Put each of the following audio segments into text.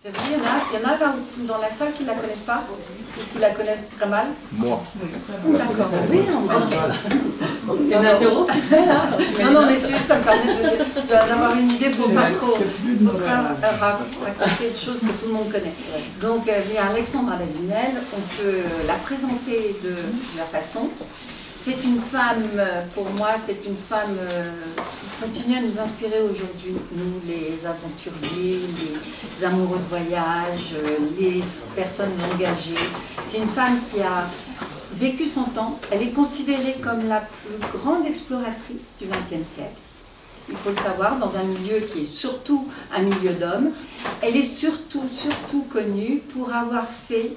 C'est vrai, il y en a dans la salle qui ne la connaissent pas ou qui la connaissent très mal. Moi. D'accord. Oui, C'est un interro que tu fais là. Non, mais ça me permet d'avoir une idée pour pas trop raconter des choses que tout le monde connaît. Donc, Alexandra Davinel, on peut la présenter de plusieurs façons. C'est une femme, pour moi, c'est une femme qui continue à nous inspirer aujourd'hui, nous les aventuriers, les amoureux de voyage, les personnes engagées. C'est une femme qui a vécu son temps, elle est considérée comme la plus grande exploratrice du XXe siècle. Il faut le savoir, dans un milieu qui est surtout un milieu d'hommes. Elle est surtout connue pour avoir fait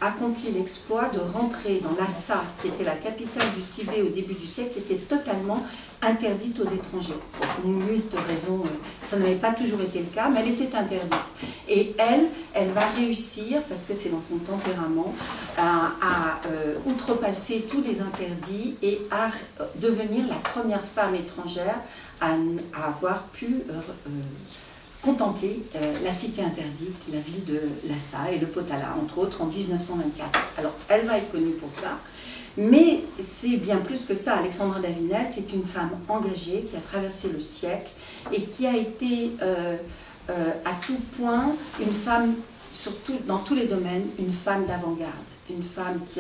accompli l'exploit de rentrer dans Lhasa, qui était la capitale du Tibet au début du siècle, qui était totalement interdite aux étrangers. Pour moult raisons, ça n'avait pas toujours été le cas, mais elle était interdite. Et elle va réussir, parce que c'est dans son tempérament, à outrepasser tous les interdits et à devenir la première femme étrangère à avoir pu contempler la cité interdite, la ville de Lhasa et le Potala, entre autres, en 1924. Alors, elle va être connue pour ça, mais c'est bien plus que ça. Alexandra Davinel, c'est une femme engagée qui a traversé le siècle et qui a été à tout point une femme, surtout dans tous les domaines, une femme d'avant-garde, une femme qui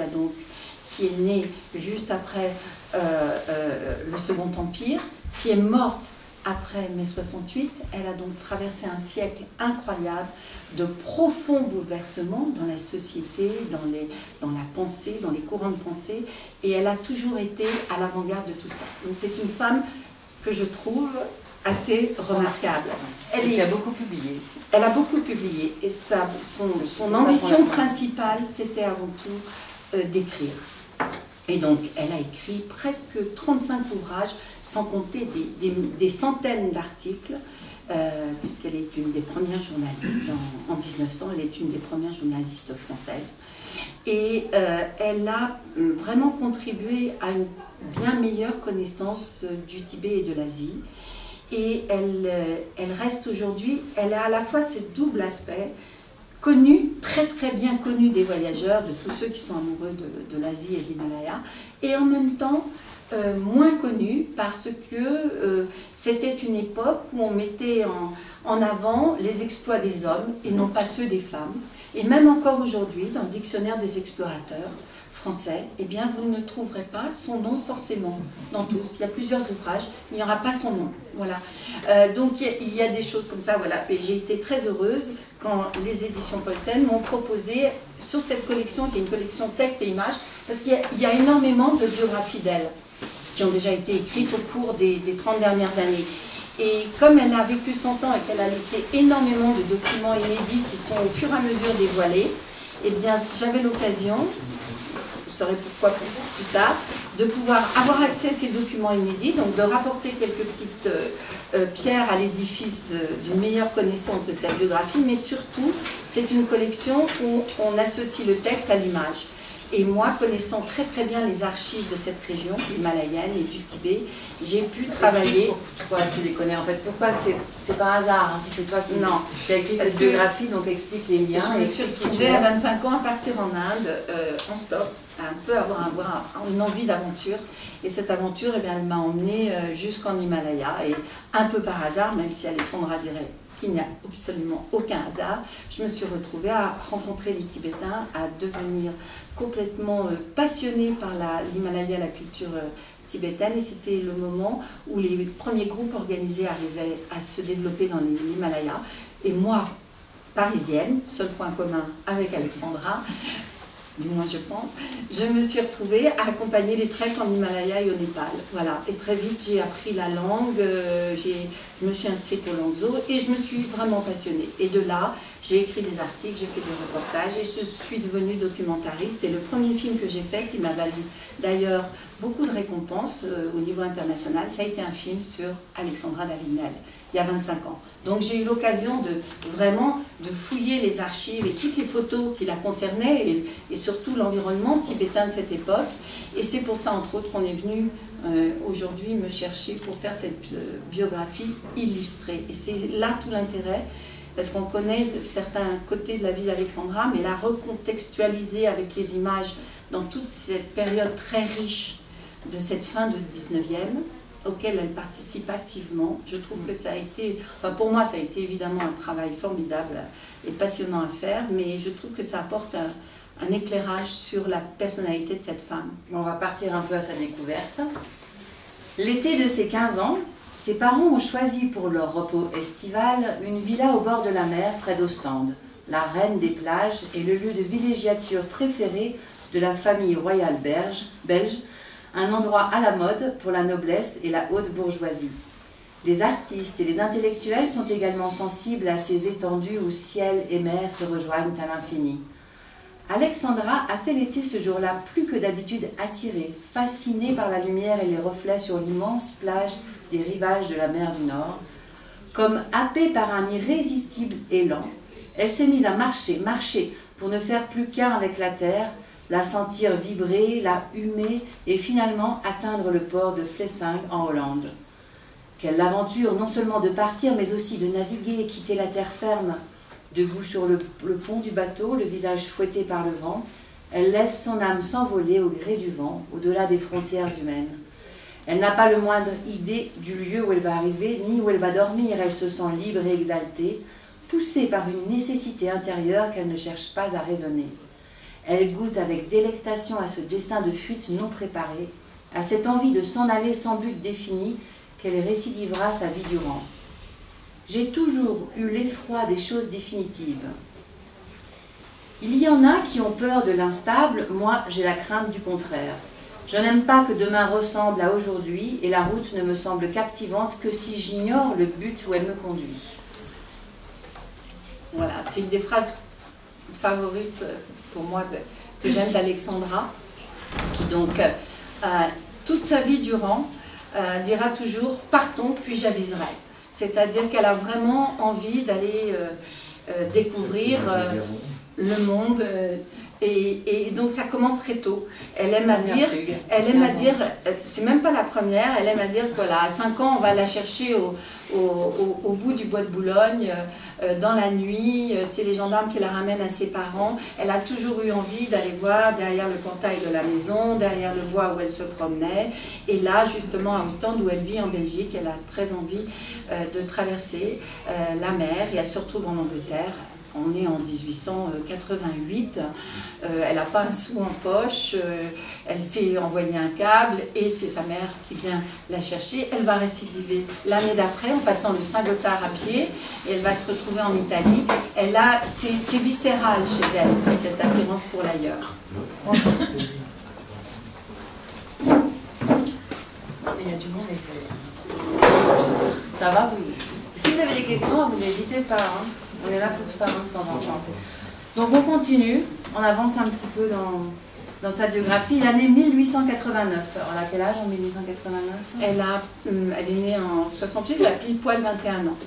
est née juste après le Second Empire, qui est morte après mai 68, elle a donc traversé un siècle incroyable de profonds bouleversements dans la société, dans la pensée, dans les courants de pensée, et elle a toujours été à l'avant-garde de tout ça. Donc c'est une femme que je trouve assez remarquable. Elle a beaucoup publié. Elle a beaucoup publié, et son ambition principale, c'était avant tout d'écrire. Et donc, elle a écrit presque 35 ouvrages, sans compter des centaines d'articles, puisqu'elle est une des premières journalistes, en 1900, elle est une des premières journalistes françaises. Et elle a vraiment contribué à une bien meilleure connaissance du Tibet et de l'Asie. Et elle reste aujourd'hui, elle a à la fois ce double aspect, connue, très bien connue des voyageurs, de tous ceux qui sont amoureux de l'Asie et de l'Himalaya, et en même temps moins connue parce que c'était une époque où on mettait en avant les exploits des hommes et non pas ceux des femmes. Et même encore aujourd'hui, dans le dictionnaire des explorateurs français, eh bien, vous ne trouverez pas son nom forcément dans tous. Il y a plusieurs ouvrages, il n'y aura pas son nom. Voilà. Donc il y a des choses comme ça, voilà. Et j'ai été très heureuse quand les éditions Paulsen m'ont proposé sur cette collection, qui est une collection texte et images, parce qu'il y a énormément de biographies d'elle qui ont déjà été écrites au cours des 30 dernières années. Et comme elle a vécu son temps et qu'elle a laissé énormément de documents inédits qui sont au fur et à mesure dévoilés, eh bien j'avais l'occasion, vous saurez pourquoi plus tard, de pouvoir avoir accès à ces documents inédits, donc de rapporter quelques petites pierres à l'édifice d'une meilleure connaissance de cette biographie, mais surtout, c'est une collection où on associe le texte à l'image. Et moi, connaissant très bien les archives de cette région himalayenne et du Tibet, j'ai pu travailler... Pourquoi tu les connais en fait? Pourquoi c'est par hasard, hein, si c'est toi qui as écrit cette biographie, donc explique les liens. Je me suis retrouvée à 25 ans à partir en Inde, en stop, à un peu avoir une envie d'aventure. Et cette aventure, eh bien, elle m'a emmenée jusqu'en Himalaya. Et un peu par hasard, même si Alexandra dirait qu'il n'y a absolument aucun hasard, je me suis retrouvée à rencontrer les Tibétains, à devenir complètement passionnée par l'Himalaya, la culture tibétaine. Et c'était le moment où les premiers groupes organisés arrivaient à se développer dans l'Himalaya. Et moi, parisienne, seul point commun avec Alexandra, du moins je pense, je me suis retrouvée à accompagner les treks en Himalaya et au Népal. Voilà. Et très vite, j'ai appris la langue, je me suis inscrite au Langso et je me suis vraiment passionnée. Et de là, j'ai écrit des articles, j'ai fait des reportages et je suis devenue documentariste. Et le premier film que j'ai fait, qui m'a valu d'ailleurs beaucoup de récompenses au niveau international, ça a été un film sur Alexandra Davinel, il y a 25 ans. Donc j'ai eu l'occasion vraiment de fouiller les archives et toutes les photos qui la concernaient et surtout l'environnement tibétain de cette époque. Et c'est pour ça, entre autres, qu'on est venu aujourd'hui me chercher pour faire cette biographie illustrée. Et c'est là tout l'intérêt. parce qu'on connaît certains côtés de la vie d'Alexandra, mais la recontextualiser avec les images dans toute cette période très riche de cette fin de 19e, auquel elle participe activement. Je trouve que ça a été, enfin pour moi ça a été évidemment un travail formidable et passionnant à faire, mais je trouve que ça apporte un éclairage sur la personnalité de cette femme. On va partir un peu à sa découverte. L'été de ses 15 ans, ses parents ont choisi pour leur repos estival une villa au bord de la mer près d'Ostende, la reine des plages et le lieu de villégiature préféré de la famille royale belge, un endroit à la mode pour la noblesse et la haute bourgeoisie. Les artistes et les intellectuels sont également sensibles à ces étendues où ciel et mer se rejoignent à l'infini. Alexandra a-t-elle été ce jour-là plus que d'habitude attirée, fascinée par la lumière et les reflets sur l'immense plage des rivages de la mer du Nord? Comme happée par un irrésistible élan, elle s'est mise à marcher pour ne faire plus qu'un avec la terre, la sentir vibrer, la humer et finalement atteindre le port de Flessingue en Hollande. Quelle aventure non seulement de partir mais aussi de naviguer et quitter la terre ferme. Debout sur le pont du bateau, le visage fouetté par le vent, elle laisse son âme s'envoler au gré du vent, au-delà des frontières humaines. Elle n'a pas le moindre idée du lieu où elle va arriver, ni où elle va dormir. Elle se sent libre et exaltée, poussée par une nécessité intérieure qu'elle ne cherche pas à raisonner. Elle goûte avec délectation à ce dessein de fuite non préparé, à cette envie de s'en aller sans but défini qu'elle récidivera sa vie durant. J'ai toujours eu l'effroi des choses définitives. Il y en a qui ont peur de l'instable, moi j'ai la crainte du contraire. Je n'aime pas que demain ressemble à aujourd'hui et la route ne me semble captivante que si j'ignore le but où elle me conduit. Voilà, c'est une des phrases favorites pour moi que j'aime d'Alexandra, qui donc toute sa vie durant dira toujours « partons puis j'aviserai ». C'est-à-dire qu'elle a vraiment envie d'aller découvrir le monde et donc ça commence très tôt. Elle aime à dire, c'est même pas la première, elle aime à dire que voilà, à 5 ans on va la chercher au bout du bois de Boulogne, dans la nuit, c'est les gendarmes qui la ramènent à ses parents. Elle a toujours eu envie d'aller voir derrière le portail de la maison, derrière le bois où elle se promenait. Et là, justement, à Ostende, où elle vit en Belgique, elle a très envie de traverser la mer et elle se retrouve en Angleterre. On est en 1888, elle n'a pas un sou en poche, elle fait envoyer un câble et c'est sa mère qui vient la chercher. Elle va récidiver l'année d'après en passant le Saint-Gothard à pied et elle va se retrouver en Italie. C'est viscéral chez elle, cette attirance pour l'ailleurs. Il y a du monde et ça va, oui. Si vous avez des questions, vous n'hésitez pas. Hein. On est là pour ça de temps en temps. Donc on continue, on avance un petit peu dans sa biographie. L'année 1889. Alors elle a quel âge en 1889 ? Elle est née en 68, elle a pile poil 21 ans.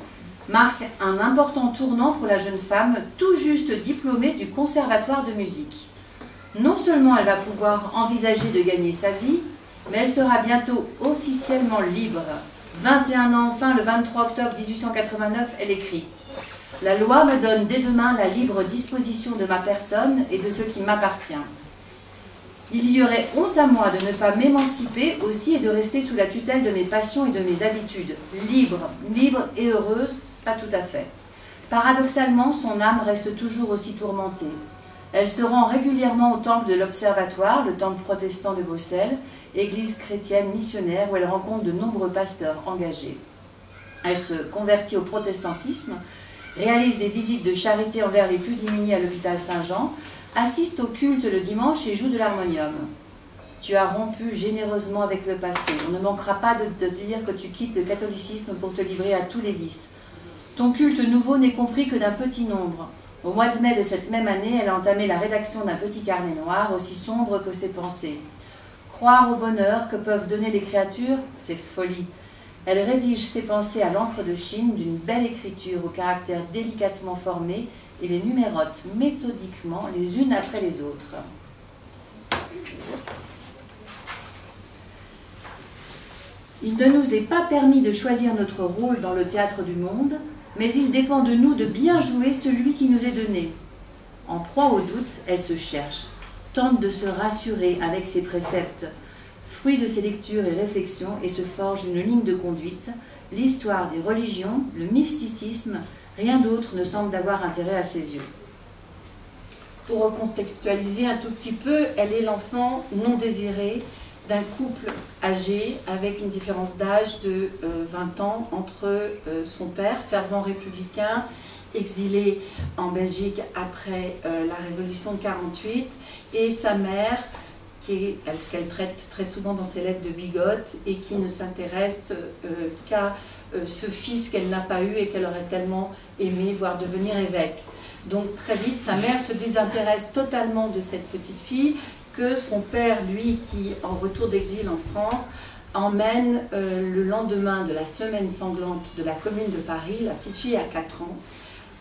Marque un important tournant pour la jeune femme, tout juste diplômée du conservatoire de musique. Non seulement elle va pouvoir envisager de gagner sa vie, mais elle sera bientôt officiellement libre. 21 ans enfin, le 23 octobre 1889, elle écrit « La loi me donne dès demain la libre disposition de ma personne et de ce qui m'appartient. Il y aurait honte à moi de ne pas m'émanciper aussi et de rester sous la tutelle de mes passions et de mes habitudes. Libre et heureuse, pas tout à fait. Paradoxalement, son âme reste toujours aussi tourmentée. Elle se rend régulièrement au temple de l'Observatoire, le temple protestant de Bruxelles, église chrétienne missionnaire où elle rencontre de nombreux pasteurs engagés. Elle se convertit au protestantisme, réalise des visites de charité envers les plus démunis à l'hôpital Saint-Jean, assiste au culte le dimanche et joue de l'harmonium. Tu as rompu généreusement avec le passé. On ne manquera pas de te dire que tu quittes le catholicisme pour te livrer à tous les vices. Ton culte nouveau n'est compris que d'un petit nombre. Au mois de mai de cette même année, elle a entamé la rédaction d'un petit carnet noir, aussi sombre que ses pensées. Croire au bonheur que peuvent donner les créatures, c'est folie. Elle rédige ses pensées à l'encre de Chine d'une belle écriture au caractère délicatement formé et les numérote méthodiquement les unes après les autres. Il ne nous est pas permis de choisir notre rôle dans le théâtre du monde, Mais il dépend de nous de bien jouer celui qui nous est donné. En proie au doute, elle se cherche, tente de se rassurer avec ses préceptes, fruit de ses lectures et réflexions, et se forge une ligne de conduite. L'histoire des religions, le mysticisme, rien d'autre ne semble d'avoir intérêt à ses yeux. Pour recontextualiser un tout petit peu, elle est l'enfant non désiré d'un couple âgé avec une différence d'âge de 20 ans entre son père, fervent républicain, exilé en Belgique après la Révolution de 48, et sa mère, qu'elle traite très souvent dans ses lettres de bigote et qui ne s'intéresse qu'à ce fils qu'elle n'a pas eu et qu'elle aurait tellement aimé voir devenir évêque. Donc très vite, sa mère se désintéresse totalement de cette petite fille que son père, lui, qui en retour d'exil en France, emmène le lendemain de la semaine sanglante de la Commune de Paris, la petite fille a 4 ans,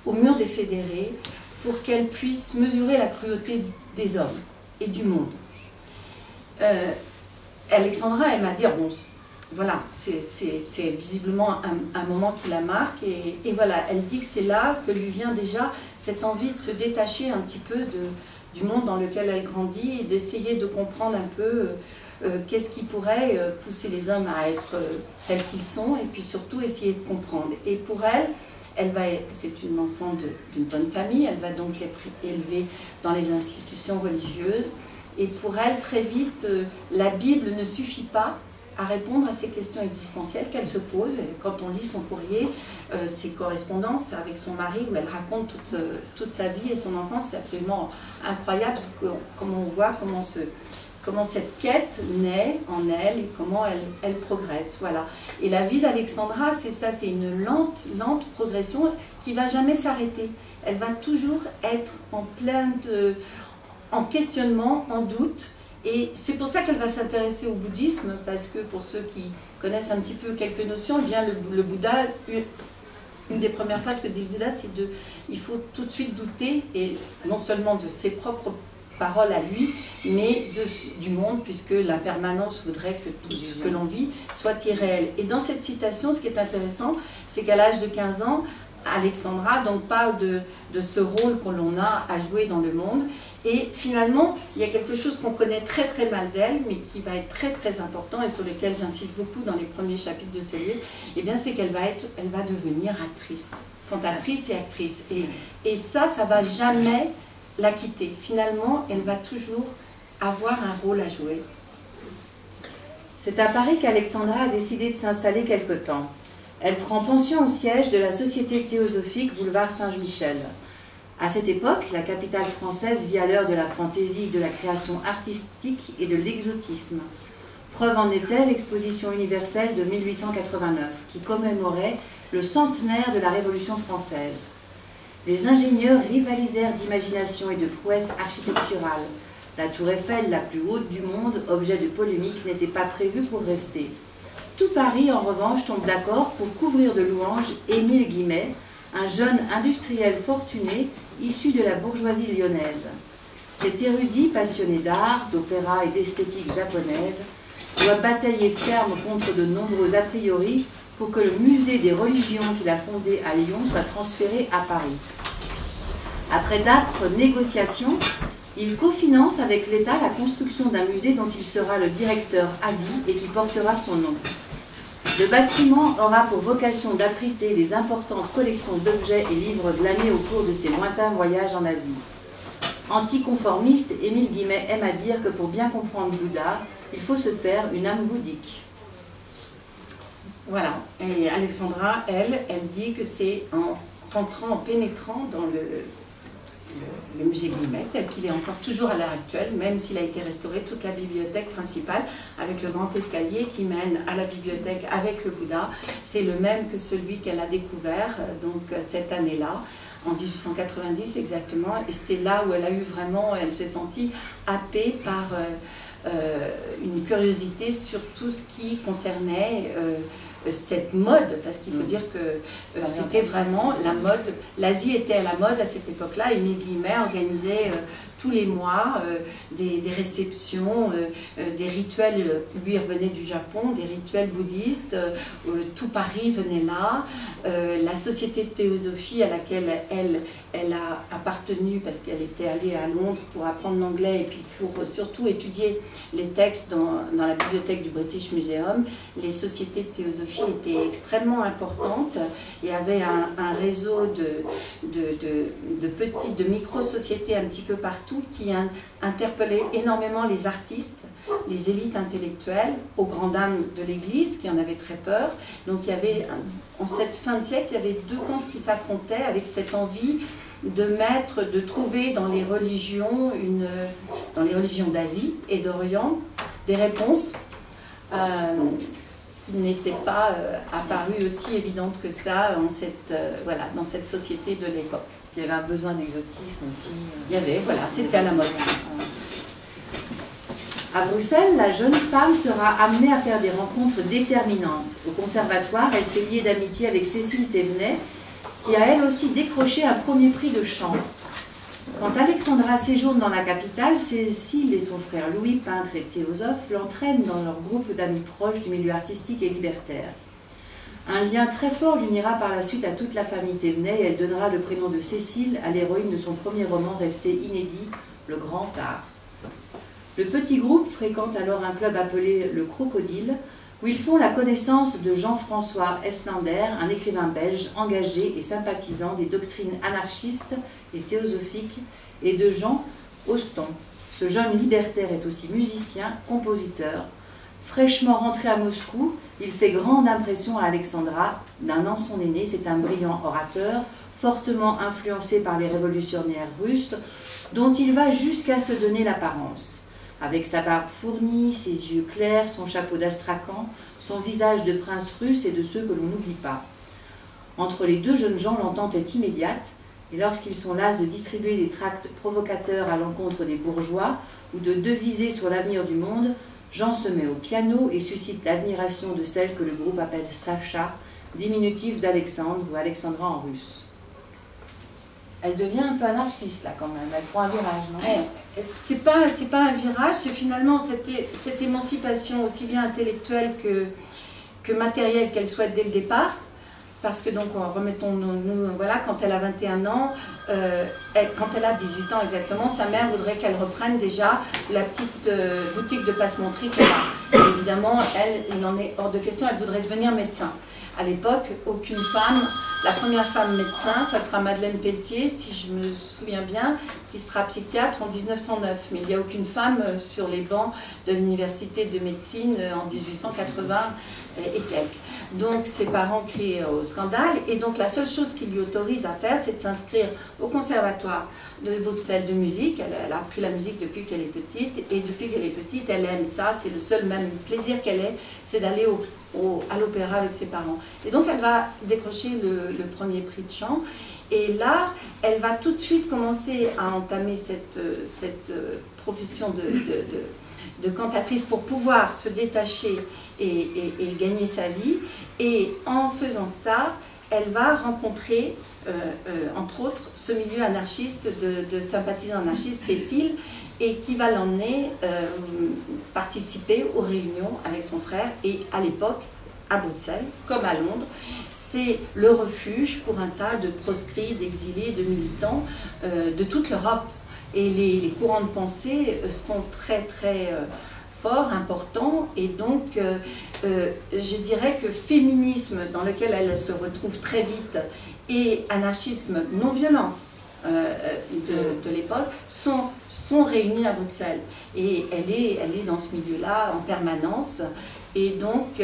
au mur des Fédérés, pour qu'elle puisse mesurer la cruauté des hommes et du monde. Alexandra aime à dire, bon, voilà, c'est visiblement un moment qui la marque, et voilà, elle dit que c'est là que lui vient déjà cette envie de se détacher un petit peu du monde dans lequel elle grandit et d'essayer de comprendre un peu qu'est-ce qui pourrait pousser les hommes à être tels qu'ils sont, et puis surtout essayer de comprendre. Et pour elle, c'est une enfant d'une bonne famille, elle va donc être élevée dans les institutions religieuses, et pour elle, très vite, la Bible ne suffit pas à répondre à ces questions existentielles qu'elle se pose. Et quand on lit son courrier, ses correspondances avec son mari, où elle raconte toute sa vie et son enfance, c'est absolument incroyable, parce que, comme on voit comment cette quête naît en elle et comment elle progresse. Voilà. Et la vie d'Alexandra, c'est ça, c'est une lente progression qui ne va jamais s'arrêter. Elle va toujours être en questionnement, en doute. Et c'est pour ça qu'elle va s'intéresser au bouddhisme, parce que pour ceux qui connaissent un petit peu quelques notions, eh bien le Bouddha, une des premières phrases que dit le Bouddha, c'est il faut tout de suite douter, et non seulement de ses propres paroles à lui, mais du monde, puisque l'impermanence voudrait que tout ce que l'on vit soit irréel. Et dans cette citation, ce qui est intéressant, c'est qu'à l'âge de 15 ans, Alexandra donc parle de ce rôle que l'on a à jouer dans le monde, et finalement il y a quelque chose qu'on connaît très très mal d'elle, mais qui va être très très important et sur lequel j'insiste beaucoup dans les premiers chapitres de ce livre, et bien c'est qu'elle va devenir actrice, cantatrice et actrice, et ça va jamais la quitter. Finalement elle va toujours avoir un rôle à jouer. C'est à Paris qu'Alexandra a décidé de s'installer quelque temps. Elle prend pension au siège de la Société théosophique boulevard Saint-Michel. À cette époque, la capitale française vit à l'heure de la fantaisie, de la création artistique et de l'exotisme. Preuve en était l'exposition universelle de 1889, qui commémorait le centenaire de la Révolution française. Les ingénieurs rivalisèrent d'imagination et de prouesse architecturale. La tour Eiffel, la plus haute du monde, objet de polémique, n'était pas prévue pour rester. Tout Paris, en revanche, tombe d'accord pour couvrir de louanges Émile Guimet, un jeune industriel fortuné issu de la bourgeoisie lyonnaise. Cet érudit passionné d'art, d'opéra et d'esthétique japonaise doit batailler ferme contre de nombreux a priori pour que le musée des religions qu'il a fondé à Lyon soit transféré à Paris. Après d'âpres négociations, il cofinance avec l'État la construction d'un musée dont il sera le directeur à vie et qui portera son nom. Le bâtiment aura pour vocation d'abriter les importantes collections d'objets et livres glanés au cours de ses lointains voyages en Asie. Anticonformiste, Émile Guimet aime à dire que pour bien comprendre Bouddha, il faut se faire une âme bouddhique. Voilà, et Alexandra, elle dit que c'est en rentrant, en pénétrant dans le musée Guimet, tel qu'il est encore toujours à l'heure actuelle, même s'il a été restauré, toute la bibliothèque principale, avec le grand escalier qui mène à la bibliothèque avec le Bouddha, c'est le même que celui qu'elle a découvert donc cette année-là, en 1890 exactement, et c'est là où elle a eu vraiment, elle s'est sentie happée par une curiosité sur tout ce qui concernait cette mode, parce qu'il faut dire que c'était vraiment la mode, l'Asie était à la mode à cette époque-là, et Émile Guillemet organisait tous les mois des réceptions, des rituels, lui revenait du Japon, des rituels bouddhistes, tout Paris venait là, la société de théosophie à laquelle elle a appartenu parce qu'elle était allée à Londres pour apprendre l'anglais et puis pour surtout étudier les textes dans la bibliothèque du British Museum. Les sociétés de théosophie étaient extrêmement importantes et avaient un réseau de micro-sociétés un petit peu partout qui interpellaient énormément les artistes, les élites intellectuelles, aux grandes dames de l'Église qui en avaient très peur. Donc il y avait, en cette fin de siècle, il y avait deux camps qui s'affrontaient avec cette envie de trouver dans les religions d'Asie et d'Orient des réponses qui n'étaient pas apparues aussi évidentes que ça dans cette société de l'époque. Il y avait un besoin d'exotisme aussi. Il y avait, voilà, c'était à la mode. À Bruxelles, la jeune femme sera amenée à faire des rencontres déterminantes. Au conservatoire, elle s'est liée d'amitié avec Cécile Thévenet, qui a elle aussi décroché un premier prix de chant. Quand Alexandra séjourne dans la capitale, Cécile et son frère Louis, peintre et théosophe, l'entraînent dans leur groupe d'amis proches du milieu artistique et libertaire. Un lien très fort l'unira par la suite à toute la famille Thévenet et elle donnera le prénom de Cécile à l'héroïne de son premier roman resté inédit, Le Grand Art. Le petit groupe fréquente alors un club appelé le Crocodile, où ils font la connaissance de Jean-François Eslander, un écrivain belge engagé et sympathisant des doctrines anarchistes et théosophiques, et de Jean Auston. Ce jeune libertaire est aussi musicien, compositeur. Fraîchement rentré à Moscou, il fait grande impression à Alexandra, d'un an son aîné. C'est un brillant orateur, fortement influencé par les révolutionnaires russes, dont il va jusqu'à se donner l'apparence. Avec sa barbe fournie, ses yeux clairs, son chapeau d'astrakhan, son visage de prince russe et de ceux que l'on n'oublie pas. Entre les deux jeunes gens, l'entente est immédiate, et lorsqu'ils sont las de distribuer des tracts provocateurs à l'encontre des bourgeois ou de deviser sur l'avenir du monde, Jean se met au piano et suscite l'admiration de celle que le groupe appelle Sacha, diminutif d'Alexandre ou Alexandra en russe. Elle devient un peu anarchiste là quand même, elle prend un virage, non? C'est pas un virage, c'est finalement cette émancipation aussi bien intellectuelle que matérielle qu'elle souhaite dès le départ. Parce que donc, remettons-nous, voilà, quand elle a 21 ans, quand elle a 18 ans exactement, sa mère voudrait qu'elle reprenne déjà la petite boutique de passementerie qu'elle a. Et évidemment, elle, il en est hors de question, elle voudrait devenir médecin. À l'époque, aucune femme, la première femme médecin, ça sera Madeleine Pelletier, si je me souviens bien, qui sera psychiatre en 1909. Mais il n'y a aucune femme sur les bancs de l'université de médecine en 1880 et quelques. Donc ses parents crient au scandale et donc la seule chose qui lui autorise à faire, c'est de s'inscrire au conservatoire de Bruxelles de musique. Elle a appris la musique depuis qu'elle est petite et depuis qu'elle est petite, elle aime ça. C'est le seul même plaisir qu'elle ait, c'est d'aller à l'opéra avec ses parents. Et donc elle va décrocher le premier prix de chant. Et là, elle va tout de suite commencer à entamer cette profession de cantatrice pour pouvoir se détacher et gagner sa vie. Et en faisant ça, elle va rencontrer, entre autres, ce milieu anarchiste de sympathisants anarchistes, Cécile, et qui va l'emmener participer aux réunions avec son frère. Et à l'époque, à Bruxelles, comme à Londres, c'est le refuge pour un tas de proscrits, d'exilés, de militants de toute l'Europe. Et les courants de pensée sont très très forts, importants, et donc je dirais que féminisme dans lequel elle se retrouve très vite et anarchisme non violent de l'époque sont réunis à Bruxelles. Et elle est dans ce milieu-là en permanence, et donc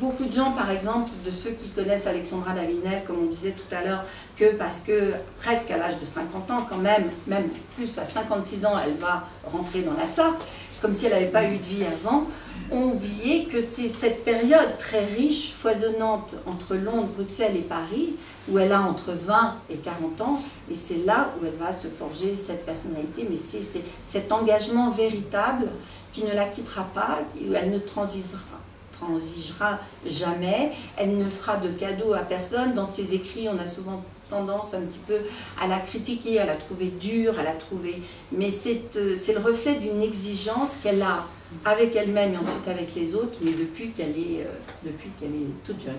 beaucoup de gens, par exemple, de ceux qui connaissent Alexandra Davinel, comme on disait tout à l'heure, que parce que presque à l'âge de 50 ans quand même plus à 56 ans, elle va rentrer dans la SAP, comme si elle n'avait pas eu de vie avant, ont oublié que c'est cette période très riche, foisonnante entre Londres, Bruxelles et Paris, où elle a entre 20 et 40 ans, et c'est là où elle va se forger cette personnalité, mais c'est cet engagement véritable qui ne la quittera pas, où elle ne transigera transigera jamais, elle ne fera de cadeau à personne. Dans ses écrits, on a souvent tendance un petit peu à la critiquer, à la trouver dure, à la trouver... Mais c'est le reflet d'une exigence qu'elle a avec elle-même et ensuite avec les autres, mais depuis qu'elle est toute jeune.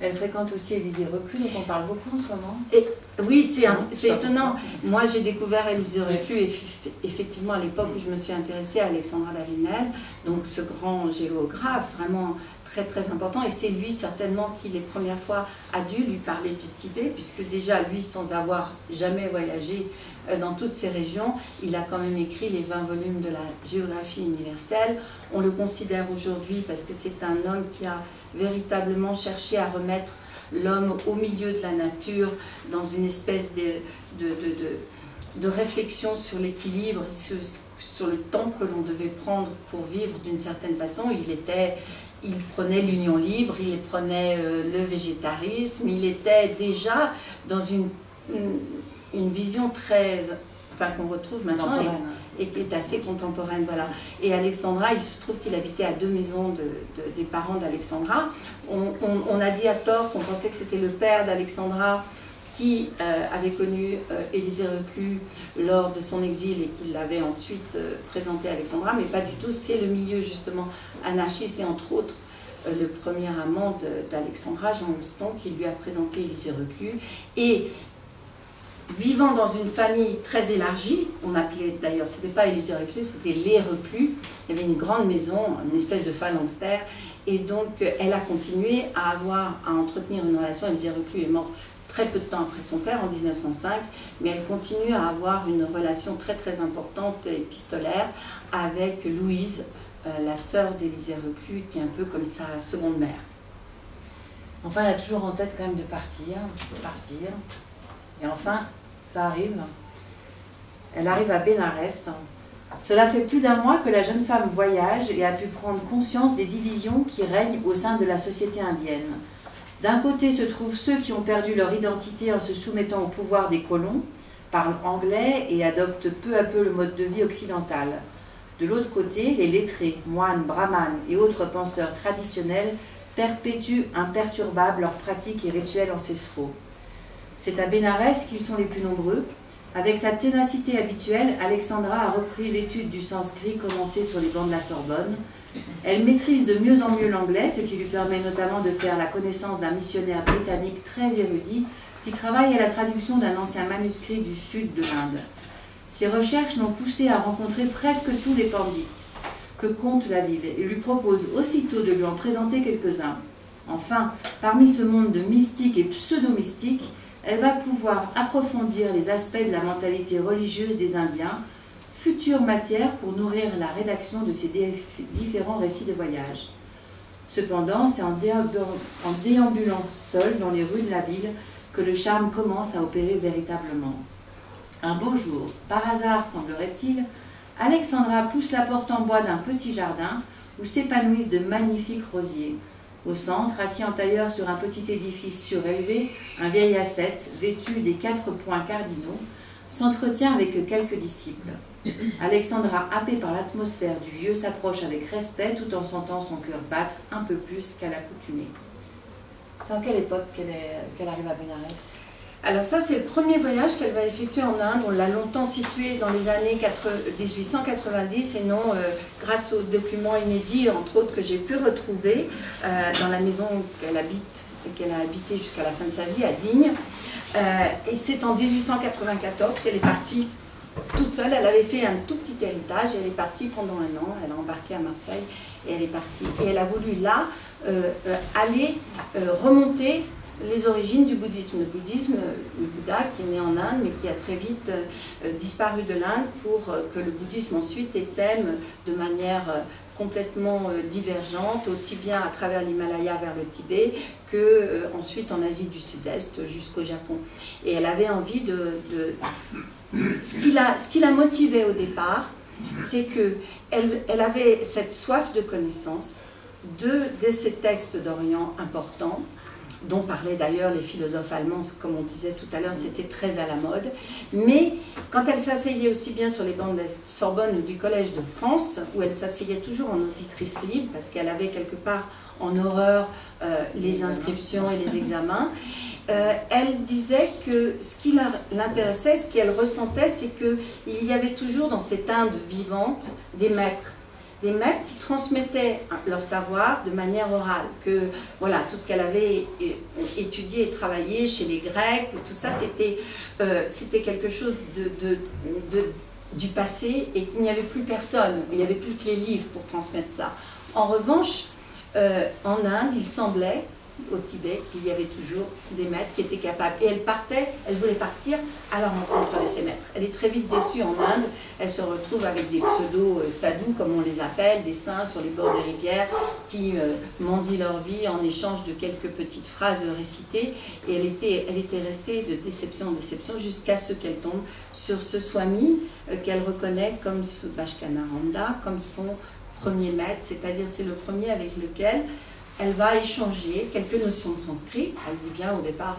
Elle fréquente aussi Élisée Reclus, dont on parle beaucoup en ce moment. Et, oui, c'est étonnant. Moi, j'ai découvert Élisée Reclus effectivement à l'époque où je me suis intéressée à Alexandra Davenel, donc ce grand géographe, vraiment très très important. Et c'est lui certainement qui, les premières fois, a dû lui parler du Tibet, puisque déjà, lui, sans avoir jamais voyagé dans toutes ces régions, il a quand même écrit les 20 volumes de la géographie universelle. On le considère aujourd'hui parce que c'est un homme qui a véritablement cherché à remettre l'homme au milieu de la nature, dans une espèce de réflexion sur l'équilibre, sur le temps que l'on devait prendre pour vivre d'une certaine façon. Il prenait l'union libre, il prenait le végétarisme, il était déjà dans une vision très... enfin qu'on retrouve maintenant et qui est assez contemporaine, voilà. Et Alexandra, il se trouve qu'il habitait à 2 maisons des parents d'Alexandra. On a dit à tort qu'on pensait que c'était le père d'Alexandra qui avait connu Élisée Reclus lors de son exil et qui l'avait ensuite présenté à Alexandra, mais pas du tout. C'est le milieu justement anarchiste et entre autres le premier amant d'Alexandra, Jean Houston, qui lui a présenté Élisée Reclus. Et vivant dans une famille très élargie, on appelait d'ailleurs, c'était pas Élisée Reclus, c'était les Reclus, il y avait une grande maison, une espèce de phalanstère, et donc elle a continué à entretenir une relation. Élisée Reclus est morte très peu de temps après son père, en 1905, mais elle continue à avoir une relation très très importante, épistolaire, avec Louise, la sœur d'Élisée Reclus, qui est un peu comme sa seconde mère. Enfin, elle a toujours en tête quand même de partir. Et enfin, ça arrive. Elle arrive à Bénarès. Cela fait plus d'1 mois que la jeune femme voyage et a pu prendre conscience des divisions qui règnent au sein de la société indienne. D'un côté se trouvent ceux qui ont perdu leur identité en se soumettant au pouvoir des colons, parlent anglais et adoptent peu à peu le mode de vie occidental. De l'autre côté, les lettrés, moines, brahmanes et autres penseurs traditionnels perpétuent imperturbables leurs pratiques et rituels ancestraux. C'est à Bénarès qu'ils sont les plus nombreux. Avec sa ténacité habituelle, Alexandra a repris l'étude du sanskrit commencée sur les bancs de la Sorbonne. Elle maîtrise de mieux en mieux l'anglais, ce qui lui permet notamment de faire la connaissance d'un missionnaire britannique très érudit qui travaille à la traduction d'un ancien manuscrit du sud de l'Inde. Ses recherches l'ont poussée à rencontrer presque tous les pandits que compte la ville et lui propose aussitôt de lui en présenter quelques-uns. Enfin, parmi ce monde de mystiques et pseudo-mystiques, elle va pouvoir approfondir les aspects de la mentalité religieuse des Indiens, future matière pour nourrir la rédaction de ces différents récits de voyage. Cependant, c'est en déambulant seule dans les rues de la ville que le charme commence à opérer véritablement. Un beau jour, par hasard semblerait-il, Alexandra pousse la porte en bois d'un petit jardin où s'épanouissent de magnifiques rosiers. Au centre, assis en tailleur sur un petit édifice surélevé, un vieil ascète, vêtu des 4 points cardinaux, s'entretient avec quelques disciples. Alexandra, happée par l'atmosphère du lieu, s'approche avec respect tout en sentant son cœur battre un peu plus qu'à l'accoutumée. C'est en quelle époque qu'elle arrive à Bénarès? Alors ça, c'est le premier voyage qu'elle va effectuer en Inde. On l'a longtemps situé dans les années 1890 et non grâce aux documents inédits, entre autres, que j'ai pu retrouver dans la maison qu'elle habite et qu'elle a habité jusqu'à la fin de sa vie à Digne. Et c'est en 1894 qu'elle est partie toute seule. Elle avait fait un tout petit héritage et elle est partie pendant 1 an. Elle a embarqué à Marseille et elle est partie. Et elle a voulu là aller remonter les origines du bouddhisme. Le bouddhisme, le Bouddha qui est né en Inde mais qui a très vite disparu de l'Inde pour que le bouddhisme ensuite essaime de manière complètement divergente, aussi bien à travers l'Himalaya vers le Tibet que ensuite en Asie du Sud-Est jusqu'au Japon. Et elle avait envie Ce qui la motivait au départ, c'est qu'elle avait cette soif de connaissance de ces textes d'Orient importants, dont parlaient d'ailleurs les philosophes allemands, comme on disait tout à l'heure, c'était très à la mode. Mais quand elle s'asseyait aussi bien sur les bancs de la Sorbonne ou du Collège de France, où elle s'asseyait toujours en auditrice libre, parce qu'elle avait quelque part en horreur les inscriptions et les examens, elle disait que ce qui l'intéressait, ce qu'elle ressentait, c'est qu'il y avait toujours dans cette Inde vivante des maîtres qui transmettaient leur savoir de manière orale, que voilà, tout ce qu'elle avait étudié et travaillé chez les Grecs, tout ça, c'était quelque chose du passé et qu'il n'y avait plus personne, il n'y avait plus que les livres pour transmettre ça. En revanche, en Inde, il semblait, au Tibet, qu'il y avait toujours des maîtres qui étaient capables. Et elle voulait partir à la rencontre de ces maîtres. Elle est très vite déçue en Inde. Elle se retrouve avec des pseudo-sadhus, comme on les appelle, des saints sur les bords des rivières, qui mendient leur vie en échange de quelques petites phrases récitées. Et elle était restée de déception en déception jusqu'à ce qu'elle tombe sur ce Swami qu'elle reconnaît comme ce Bhashkanaranda, comme son premier maître, c'est-à-dire c'est le premier avec lequel elle va échanger quelques notions de sanskrit. Elle dit bien au départ,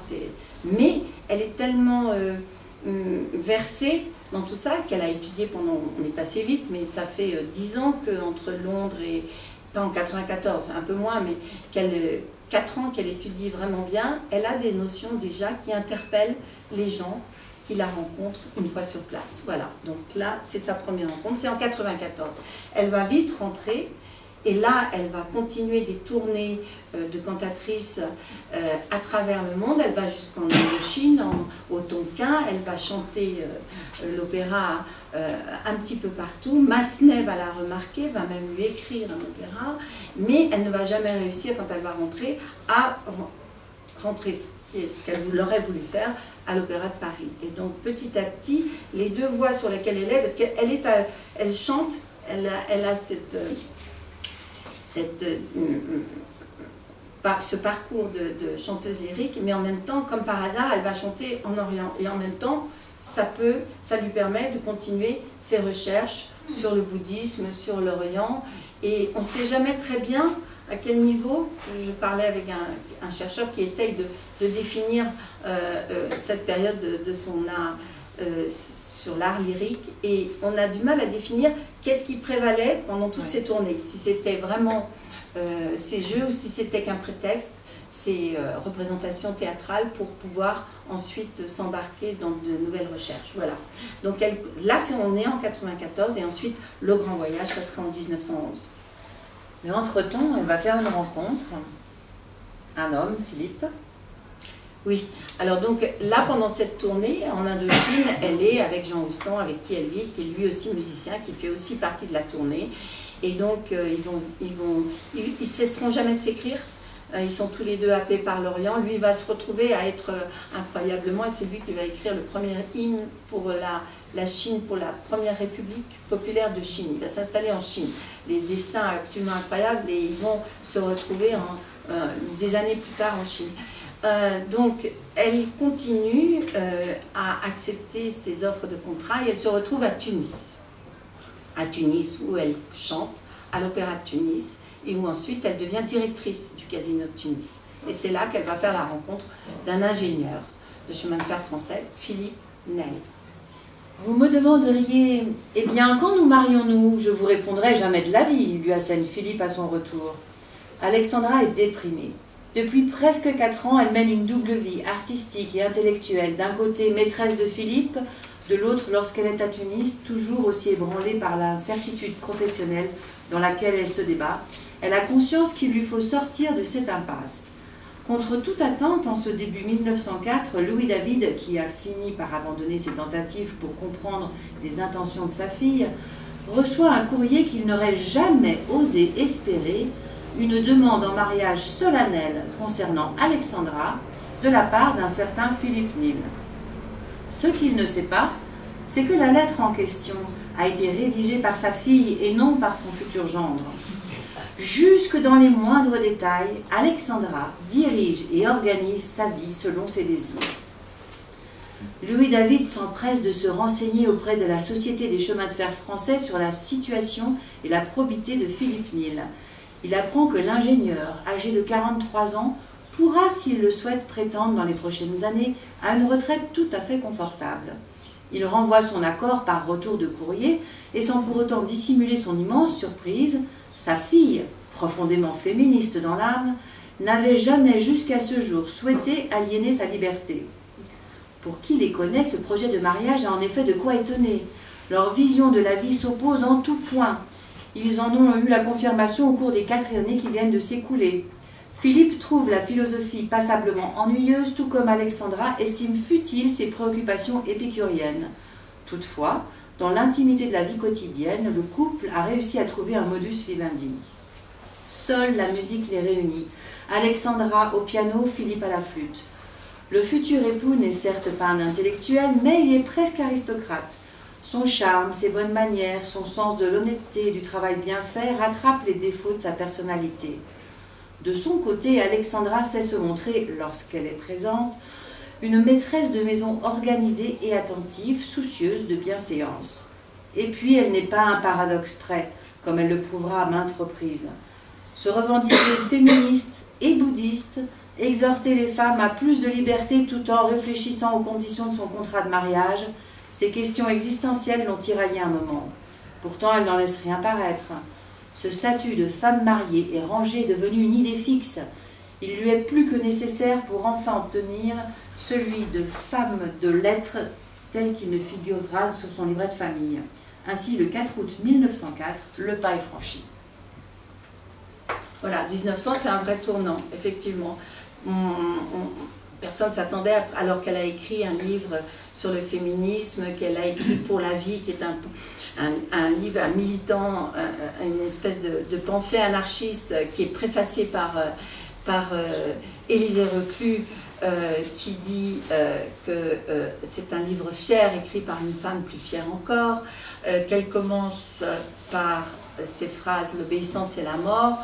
mais elle est tellement versée dans tout ça qu'elle a étudié pendant, on est passé vite, mais ça fait 10 ans qu'entre Londres et, pas en 94, un peu moins, mais 4 ans qu'elle étudie vraiment bien, elle a des notions déjà qui interpellent les gens qui la rencontrent une fois sur place. Voilà, donc là, c'est sa première rencontre, c'est en 94. Elle va vite rentrer. Et là, elle va continuer des tournées de cantatrices à travers le monde. Elle va jusqu'en Indochine, au Tonkin. Elle va chanter l'opéra un petit peu partout. Massenet va la remarquer, va même lui écrire un opéra. Mais elle ne va jamais réussir, quand elle va rentrer, à rentrer ce qu'elle aurait voulu faire à l'Opéra de Paris. Et donc, petit à petit, les deux voix sur lesquelles elle est, parce qu'elle chante, elle a ce parcours de chanteuse lyrique, mais en même temps, comme par hasard, elle va chanter en Orient. Et en même temps, ça lui permet de continuer ses recherches sur le bouddhisme, sur l'Orient. Et on ne sait jamais très bien à quel niveau. Je parlais avec un chercheur qui essaye de définir cette période de son art sur l'art lyrique, et on a du mal à définir qu'est-ce qui prévalait pendant toutes ces tournées, si c'était vraiment ces jeux ou si c'était qu'un prétexte, ces représentations théâtrales pour pouvoir ensuite s'embarquer dans de nouvelles recherches. Voilà. Donc là, on est en 94 et ensuite le grand voyage, ça sera en 1911. Mais entre-temps, elle va faire une rencontre, un homme, Philippe. Oui, alors donc là, pendant cette tournée en Indochine, elle est avec Jean Houston, avec qui elle vit, qui est lui aussi musicien, qui fait aussi partie de la tournée. Et donc, ils cesseront jamais de s'écrire. Ils sont tous les deux happés par l'Orient. Lui va se retrouver à être incroyablement, et c'est lui qui va écrire le premier hymne pour la Chine, pour la première République populaire de Chine. Il va s'installer en Chine. Les destins absolument incroyables, et ils vont se retrouver des années plus tard en Chine. Donc, elle continue à accepter ses offres de contrat et elle se retrouve à Tunis. À Tunis, où elle chante à l'Opéra de Tunis et où ensuite elle devient directrice du Casino de Tunis. Et c'est là qu'elle va faire la rencontre d'un ingénieur de chemin de fer français, Philippe Nel. Vous me demanderiez, eh bien, quand nous marions-nous? Je vous répondrai jamais de la vie, lui assène Philippe à son retour. Alexandra est déprimée. Depuis presque 4 ans, elle mène une double vie, artistique et intellectuelle. D'un côté, maîtresse de Philippe, de l'autre, lorsqu'elle est à Tunis, toujours aussi ébranlée par l'incertitude professionnelle dans laquelle elle se débat. Elle a conscience qu'il lui faut sortir de cette impasse. Contre toute attente, en ce début 1904, Louis David, qui a fini par abandonner ses tentatives pour comprendre les intentions de sa fille, reçoit un courrier qu'il n'aurait jamais osé espérer, une demande en mariage solennelle concernant Alexandra de la part d'un certain Philippe Nil. Ce qu'il ne sait pas, c'est que la lettre en question a été rédigée par sa fille et non par son futur gendre. Jusque dans les moindres détails, Alexandra dirige et organise sa vie selon ses désirs. Louis David s'empresse de se renseigner auprès de la Société des chemins de fer français sur la situation et la probité de Philippe Nil. Il apprend que l'ingénieur, âgé de 43 ans, pourra, s'il le souhaite, prétendre dans les prochaines années à une retraite tout à fait confortable. Il renvoie son accord par retour de courrier et sans pour autant dissimuler son immense surprise, sa fille, profondément féministe dans l'âme, n'avait jamais jusqu'à ce jour souhaité aliéner sa liberté. Pour qui les connaît, ce projet de mariage a en effet de quoi étonner. Leur vision de la vie s'oppose en tout point. Ils en ont eu la confirmation au cours des 4 années qui viennent de s'écouler. Philippe trouve la philosophie passablement ennuyeuse, tout comme Alexandra estime futile ses préoccupations épicuriennes. Toutefois, dans l'intimité de la vie quotidienne, le couple a réussi à trouver un modus vivendi. Seule la musique les réunit. Alexandra au piano, Philippe à la flûte. Le futur époux n'est certes pas un intellectuel, mais il est presque aristocrate. Son charme, ses bonnes manières, son sens de l'honnêteté et du travail bien fait rattrapent les défauts de sa personnalité. De son côté, Alexandra sait se montrer, lorsqu'elle est présente, une maîtresse de maison organisée et attentive, soucieuse de bienséance. Et puis, elle n'est pas un paradoxe près, comme elle le prouvera à maintes reprises. Se revendiquer féministe et bouddhiste, exhorter les femmes à plus de liberté tout en réfléchissant aux conditions de son contrat de mariage, ces questions existentielles l'ont tiraillée un moment. Pourtant, elle n'en laisse rien paraître. Ce statut de femme mariée et rangée est devenu une idée fixe. Il lui est plus que nécessaire pour enfin obtenir celui de femme de lettres tel qu'il ne figurera sur son livret de famille. Ainsi, le 4 août 1904, le pas est franchi. Voilà, 1900, c'est un vrai tournant, effectivement. Personne ne s'attendait, alors qu'elle a écrit un livre sur le féminisme, qu'elle a écrit Pour la vie, qui est un livre, un militant, une espèce de pamphlet anarchiste qui est préfacé par Élisée Reclus, qui dit que c'est un livre fier, écrit par une femme plus fière encore, qu'elle commence par ces phrases « l'obéissance et la mort »,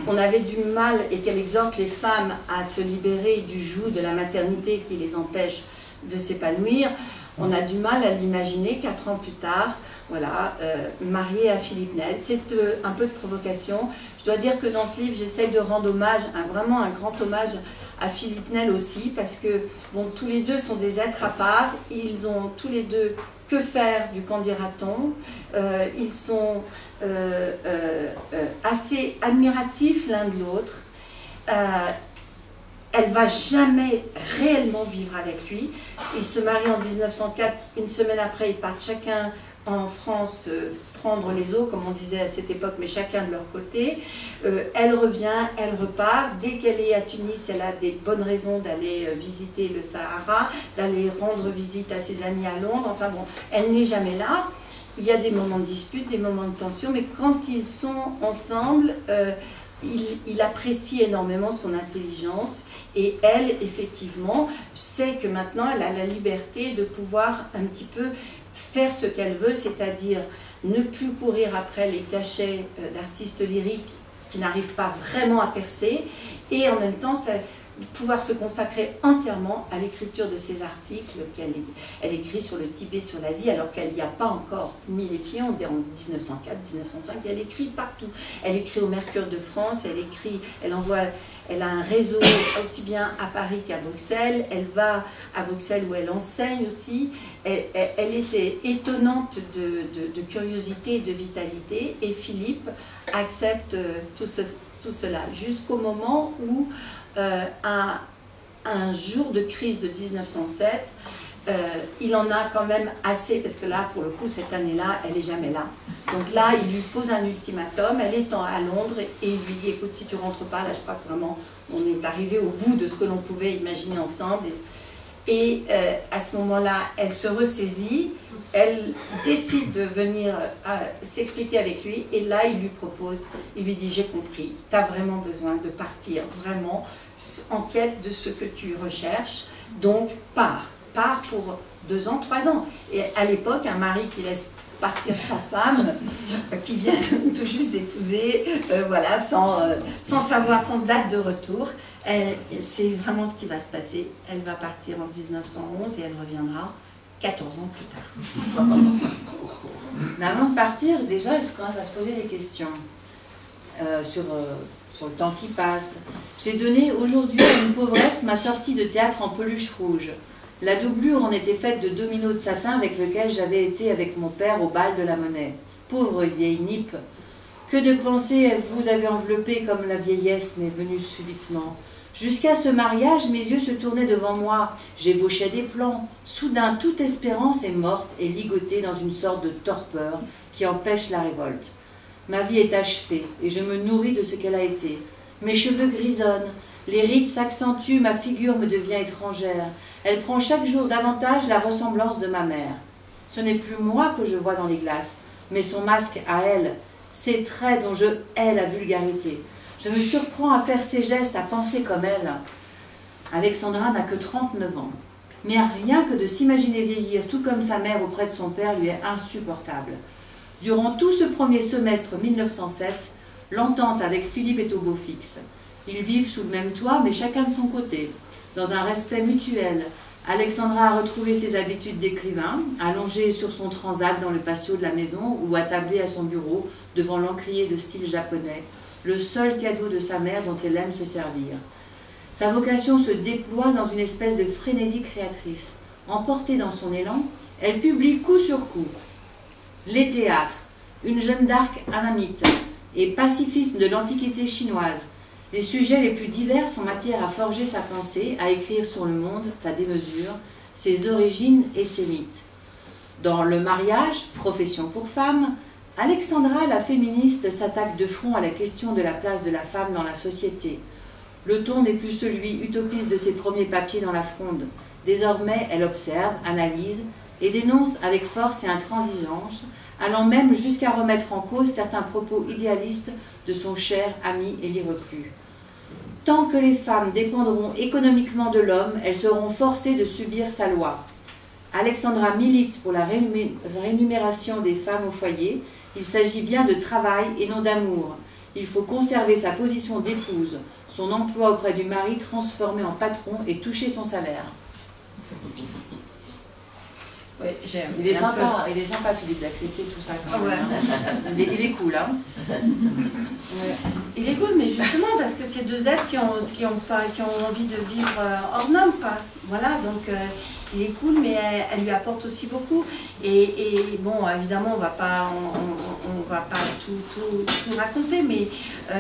on avait du mal, et qu'elle exhorte les femmes à se libérer du joug de la maternité qui les empêche de s'épanouir. On a du mal à l'imaginer 4 ans plus tard, voilà, mariée à Philippe Nel. C'est un peu de provocation. Je dois dire que dans ce livre, j'essaie de rendre hommage, vraiment un grand hommage à Philippe Nel aussi, parce que bon, tous les deux sont des êtres à part. Ils ont tous les deux que faire du qu'en dira-t-on. Ils sont assez admiratifs l'un de l'autre. Elle ne va jamais réellement vivre avec lui. Ils se marient en 1904, une semaine après, ils partent chacun en France prendre les eaux, comme on disait à cette époque, mais chacun de leur côté. Elle revient, elle repart. Dès qu'elle est à Tunis, elle a des bonnes raisons d'aller visiter le Sahara, d'aller rendre visite à ses amis à Londres. Enfin bon, elle n'est jamais là. Il y a des moments de dispute, des moments de tension, mais quand ils sont ensemble, il apprécie énormément son intelligence et elle, effectivement, sait que maintenant, elle a la liberté de pouvoir un petit peu faire ce qu'elle veut, c'est-à-dire ne plus courir après les cachets d'artistes lyriques qui n'arrivent pas vraiment à percer et en même temps, pouvoir se consacrer entièrement à l'écriture de ses articles qu'elle écrit sur le Tibet, sur l'Asie, alors qu'elle n'y a pas encore mis les pieds, on dit en 1904, 1905, et elle écrit partout. Elle écrit au Mercure de France, elle a un réseau aussi bien à Paris qu'à Bruxelles, elle va à Bruxelles où elle enseigne aussi, elle était étonnante de curiosité et de vitalité, et Philippe accepte tout cela, jusqu'au moment où un jour de crise de 1907, il en a quand même assez, parce que là, pour le coup, cette année-là, elle n'est jamais là. Donc là, il lui pose un ultimatum, elle est à Londres, et il lui dit, écoute, si tu ne rentres pas, là, je crois que vraiment, on est arrivé au bout de ce que l'on pouvait imaginer ensemble. Et à ce moment-là, elle se ressaisit, elle décide de venir s'expliquer avec lui, et là, il lui propose, il lui dit, j'ai compris, tu as vraiment besoin de partir, vraiment, en quête de ce que tu recherches, donc pars pour 2 ans, 3 ans. Et à l'époque, un mari qui laisse partir sa femme, qui vient tout juste d'épouser, voilà, sans savoir, sans date de retour, c'est vraiment ce qui va se passer. Elle va partir en 1911 et elle reviendra 14 ans plus tard. Mais avant de partir, déjà, elle commence à se poser des questions sur sur le temps qui passe. J'ai donné aujourd'hui à une pauvresse ma sortie de théâtre en peluche rouge. La doublure en était faite de dominos de satin avec lequel j'avais été avec mon père au bal de la Monnaie. Pauvre vieille nippe! Que de pensées vous avez enveloppé comme la vieillesse m'est venue subitement. Jusqu'à ce mariage, mes yeux se tournaient devant moi. J'ébauchais des plans. Soudain, toute espérance est morte et ligotée dans une sorte de torpeur qui empêche la révolte. Ma vie est achevée et je me nourris de ce qu'elle a été. Mes cheveux grisonnent, les rides s'accentuent, ma figure me devient étrangère. Elle prend chaque jour davantage la ressemblance de ma mère. Ce n'est plus moi que je vois dans les glaces, mais son masque à elle, ces traits dont je hais la vulgarité. Je me surprends à faire ses gestes, à penser comme elle. Alexandra n'a que 39 ans, mais rien que de s'imaginer vieillir tout comme sa mère auprès de son père lui est insupportable. Durant tout ce premier semestre 1907, l'entente avec Philippe est au beau fixe. Ils vivent sous le même toit, mais chacun de son côté. Dans un respect mutuel, Alexandra a retrouvé ses habitudes d'écrivain, allongée sur son transat dans le patio de la maison ou attablée à son bureau devant l'encrier de style japonais, le seul cadeau de sa mère dont elle aime se servir. Sa vocation se déploie dans une espèce de frénésie créatrice. Emportée dans son élan, elle publie coup sur coup Les théâtres, Une Jeanne d'Arc anamite et Pacifisme de l'Antiquité chinoise. Les sujets les plus divers sont matière à forger sa pensée, à écrire sur le monde, sa démesure, ses origines et ses mythes. Dans Le mariage, profession pour femme, Alexandra, la féministe, s'attaque de front à la question de la place de la femme dans la société. Le ton n'est plus celui utopiste de ses premiers papiers dans la Fronde. Désormais, elle observe, analyse et dénonce avec force et intransigeance, allant même jusqu'à remettre en cause certains propos idéalistes de son cher ami Élie Reclus. Tant que les femmes dépendront économiquement de l'homme, elles seront forcées de subir sa loi. Alexandra milite pour la rémunération des femmes au foyer. Il s'agit bien de travail et non d'amour. Il faut conserver sa position d'épouse, son emploi auprès du mari transformé en patron et toucher son salaire. Oui, j'aime. Il est sympa Philippe d'accepter tout ça quand même. Ouais. Il est cool, hein. Ouais. Il est cool, mais justement parce que c'est deux êtres qui ont envie de vivre hors norme, quoi. Voilà, donc il est cool, mais elle lui apporte aussi beaucoup. Et bon, évidemment, on va pas tout raconter, mais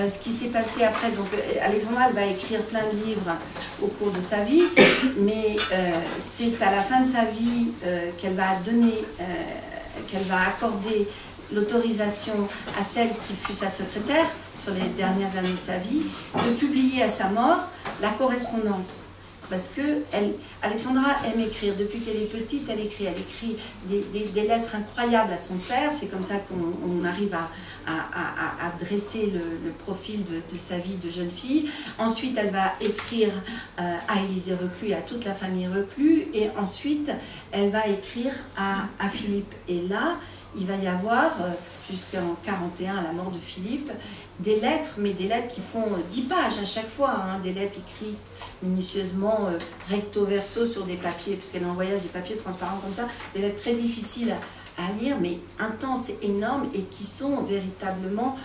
ce qui s'est passé après, donc Alexandra, elle va écrire plein de livres au cours de sa vie, mais c'est à la fin de sa vie qu'elle va accorder l'autorisation à celle qui fut sa secrétaire sur les dernières années de sa vie, de publier à sa mort la correspondance. Parce que Alexandra aime écrire. Depuis qu'elle est petite, elle écrit des lettres incroyables à son père. C'est comme ça qu'on arrive à dresser le profil de sa vie de jeune fille. Ensuite, elle va écrire à Élisée Reclus et à toute la famille Reclus. Et ensuite, elle va écrire à Philippe. Et là, il va y avoir, jusqu'en 1941, à la mort de Philippe, des lettres, mais des lettres qui font 10 pages à chaque fois, hein, des lettres écrites minutieusement, recto verso sur des papiers, puisqu'elle envoyait des papiers transparents comme ça, des lettres très difficiles à lire, mais intenses et énormes, et qui sont véritablement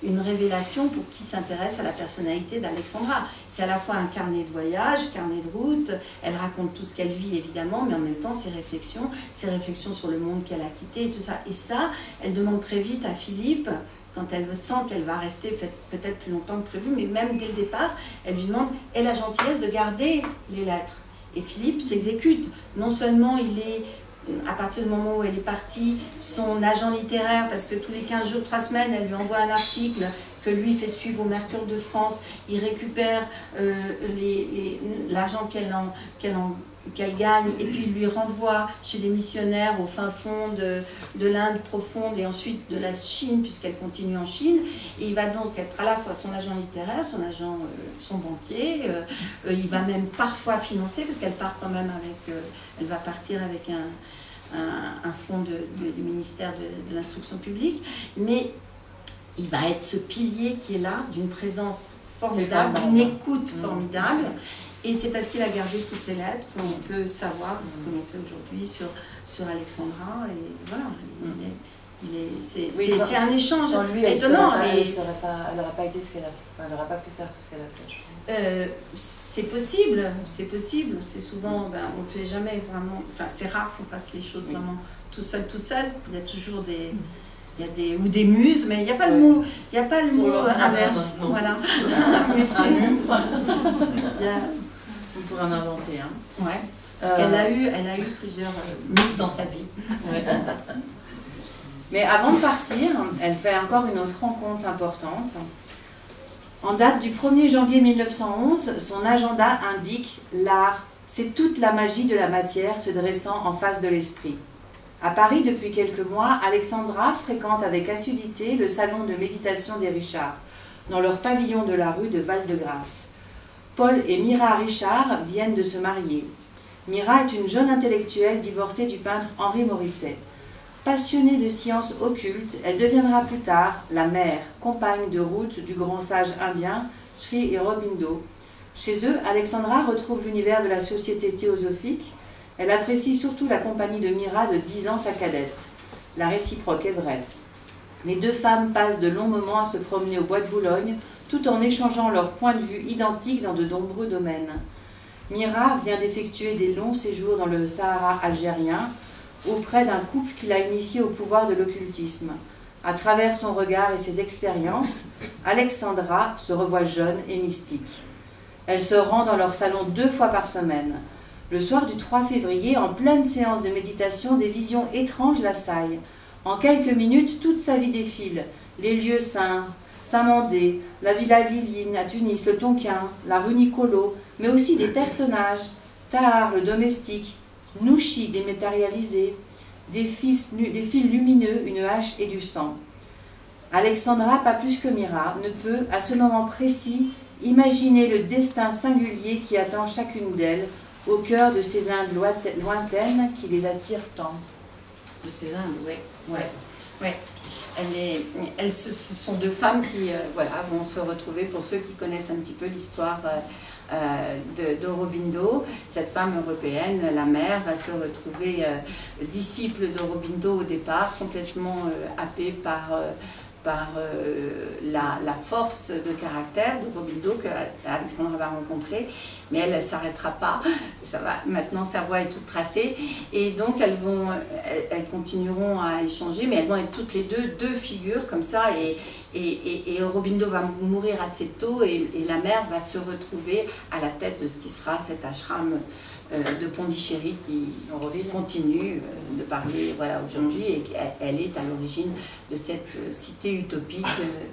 une révélation pour qui s'intéresse à la personnalité d'Alexandra. C'est à la fois un carnet de voyage, carnet de route, elle raconte tout ce qu'elle vit évidemment, mais en même temps ses réflexions sur le monde qu'elle a quitté et tout ça. Et ça, elle demande très vite à Philippe, quand elle sent qu'elle va rester peut-être plus longtemps que prévu, mais même dès le départ, elle lui demande « Aie la gentillesse de garder les lettres ». Et Philippe s'exécute. Non seulement il est, à partir du moment où elle est partie, son agent littéraire, parce que tous les 15 jours, 3 semaines, elle lui envoie un article que lui fait suivre au Mercure de France, il récupère l'argent qu'elle gagne, et puis il lui renvoie chez des missionnaires au fin fond de l'Inde profonde et ensuite de la Chine, puisqu'elle continue en Chine. Et il va donc être à la fois son agent littéraire, son banquier, il va même parfois financer, parce qu'elle part quand même elle va partir avec un fonds du ministère de l'Instruction publique, mais il va être ce pilier qui est là, d'une présence formidable, d'une écoute formidable. Et c'est parce qu'il a gardé toutes ces lettres qu'on peut savoir ce que l'on sait aujourd'hui sur Alexandra. Et voilà, C'est un échange sans lui, étonnant. Elle n'aurait pas été ce qu'elle a fait. Elle n'aurait pas pu faire tout ce qu'elle a fait. C'est possible, c'est souvent, on ne fait jamais vraiment, enfin c'est rare qu'on fasse les choses vraiment tout seul, il y a toujours ou des muses, mais il n'y a pas le mot, inverse, voilà. Mais on pourrait en inventer, hein. Ouais, parce qu'elle a eu plusieurs muses dans sa vie. Ouais. Mais avant de partir, elle fait encore une autre rencontre importante. En date du 1er janvier 1911, son agenda indique « L'art, c'est toute la magie de la matière se dressant en face de l'esprit ». À Paris, depuis quelques mois, Alexandra fréquente avec assiduité le salon de méditation des Richard, dans leur pavillon de la rue de Val-de-Grâce. Paul et Mira Richard viennent de se marier. Mira est une jeune intellectuelle divorcée du peintre Henri Morisset. Passionnée de sciences occultes, elle deviendra plus tard la mère, compagne de route du grand sage indien Sri Aurobindo. Chez eux, Alexandra retrouve l'univers de la société théosophique. Elle apprécie surtout la compagnie de Mira de 10 ans, sa cadette. La réciproque est vraie. Les deux femmes passent de longs moments à se promener au bois de Boulogne, tout en échangeant leurs points de vue identiques dans de nombreux domaines. Mira vient d'effectuer des longs séjours dans le Sahara algérien, auprès d'un couple qui l'a initié au pouvoir de l'occultisme. À travers son regard et ses expériences, Alexandra se revoit jeune et mystique. Elle se rend dans leur salon 2 fois par semaine. Le soir du 3 février, en pleine séance de méditation, des visions étranges l'assaillent. En quelques minutes, toute sa vie défile. Les lieux saints, Saint-Mandé, la Villa Liline à Tunis, le Tonkin, la rue Nicolo, mais aussi des personnages, Tahar, le domestique, Nouchi dématérialisé, des fils lumineux, une hache et du sang. Alexandra, pas plus que Mira, ne peut, à ce moment précis, imaginer le destin singulier qui attend chacune d'elles, au cœur de ces Indes lointaines qui les attirent tant. De ces Indes, oui. Ouais. Ce sont 2 femmes qui vont se retrouver, pour ceux qui connaissent un petit peu l'histoire d'Aurobindo. Cette femme européenne, la mère, va se retrouver disciple d'Aurobindo au départ, complètement happée par la force de caractère d'Aurobindo qu'Alexandra va rencontrer, mais elle ne s'arrêtera pas. Maintenant, sa voie est toute tracée, et donc elles continueront à échanger, mais elles vont être toutes les deux figures comme ça, et Aurobindo va mourir assez tôt, et la mère va se retrouver à la tête de ce qui sera cet ashram de Pondichéry qui continue de parler aujourd'hui, et elle est à l'origine de cette cité utopique,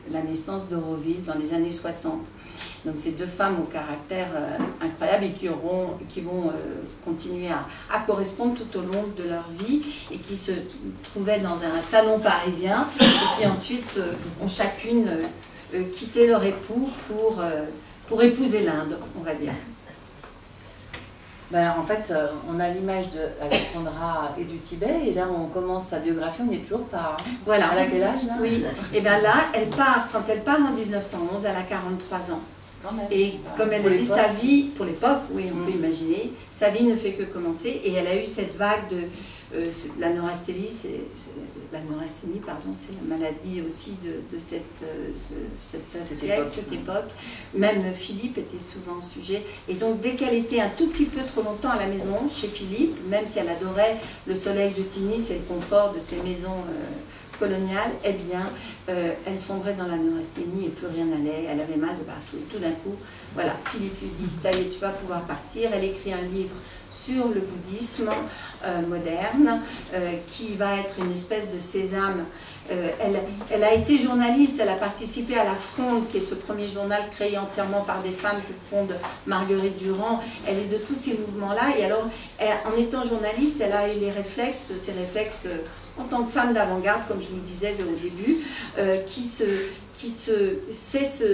la naissance d'Auroville dans les années 60. Donc ces 2 femmes au caractère incroyable et qui vont continuer à correspondre tout au long de leur vie, et qui se trouvaient dans un salon parisien et qui ensuite ont chacune quitté leur époux pour épouser l'Inde, on va dire. En fait, on a l'image d'Alexandra et du Tibet, et là on commence sa biographie, on n'y est toujours pas. Hein. Voilà. Elle a quel âge là? Oui, et bien là, quand elle part en 1911, elle a 43 ans. Et comme elle le dit, sa vie, pour l'époque, oui, on peut imaginer, sa vie ne fait que commencer, et elle a eu cette vague de la neurasthénie, c'est la maladie aussi de cette époque. Même Philippe était souvent sujet, et donc dès qu'elle était un tout petit peu trop longtemps à la maison chez Philippe, même si elle adorait le soleil de Tunis et le confort de ces maisons coloniale, eh bien, elle sombrait dans la neurasthénie et plus rien n'allait, elle avait mal de partout. Tout d'un coup, voilà, Philippe lui dit, ça y est, tu vas pouvoir partir. Elle écrit un livre sur le bouddhisme moderne, qui va être une espèce de sésame. Elle a été journaliste, elle a participé à La Fronde, qui est ce premier journal créé entièrement par des femmes que fonde Marguerite Durand. Elle est de tous ces mouvements-là, et alors, en étant journaliste, elle a eu ces réflexes en tant que femme d'avant-garde, comme je vous le disais au début, qui sait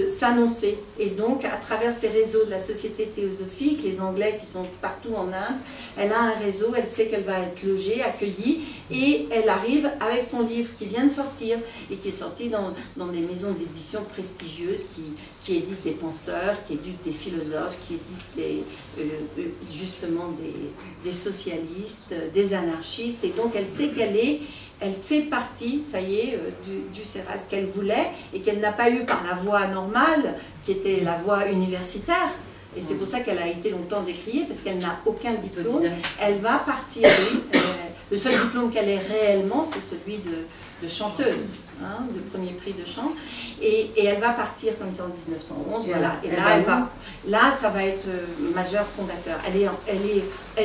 s'annoncer. Et donc, à travers ces réseaux de la société théosophique, les Anglais qui sont partout en Inde, elle a un réseau, elle sait qu'elle va être logée, accueillie, et elle arrive avec son livre qui vient de sortir, et qui est sorti dans des maisons d'édition prestigieuses qui édite des penseurs, qui édite des philosophes, qui édite justement des socialistes, des anarchistes. Et donc elle sait elle fait partie, ça y est, du CERAS qu'elle voulait et qu'elle n'a pas eu par la voie normale, qui était la voie universitaire. Et c'est pour ça qu'elle a été longtemps décriée, parce qu'elle n'a aucun diplôme. Elle va partir, oui, le seul diplôme qu'elle ait réellement, c'est celui de chanteuse, hein, de premier prix de chant. Et elle va partir comme ça en 1911, voilà. Et là, ça va être majeur fondateur. Elle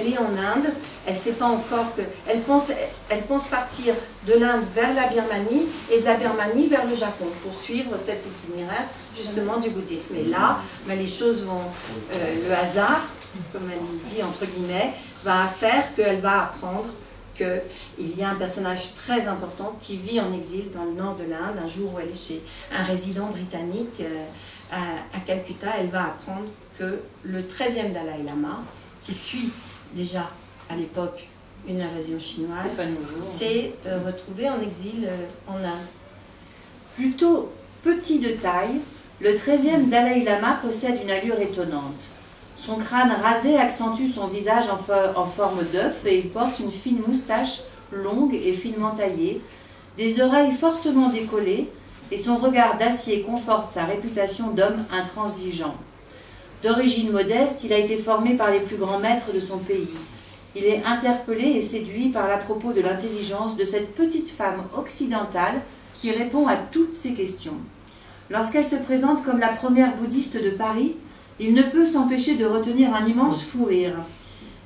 est en Inde, elle ne sait pas encore que... Elle pense partir de l'Inde vers la Birmanie et de la Birmanie vers le Japon pour suivre cet itinéraire justement du bouddhisme. Et là, les choses vont... le hasard, comme elle dit entre guillemets, va faire qu'elle va apprendre qu'il y a un personnage très important qui vit en exil dans le nord de l'Inde. Un jour où elle est chez un résident britannique à Calcutta, elle va apprendre que le 13e Dalai Lama, qui fuit déjà à l'époque une invasion chinoise, s'est retrouvé en exil en Inde. Plutôt petit de taille, le 13e Dalai Lama possède une allure étonnante. Son crâne rasé accentue son visage en forme d'œuf et il porte une fine moustache longue et finement taillée, des oreilles fortement décollées et son regard d'acier conforte sa réputation d'homme intransigeant. D'origine modeste, il a été formé par les plus grands maîtres de son pays. Il est interpellé et séduit par l'à propos de l'intelligence de cette petite femme occidentale qui répond à toutes ses questions. Lorsqu'elle se présente comme la première bouddhiste de Paris, il ne peut s'empêcher de retenir un immense fou rire.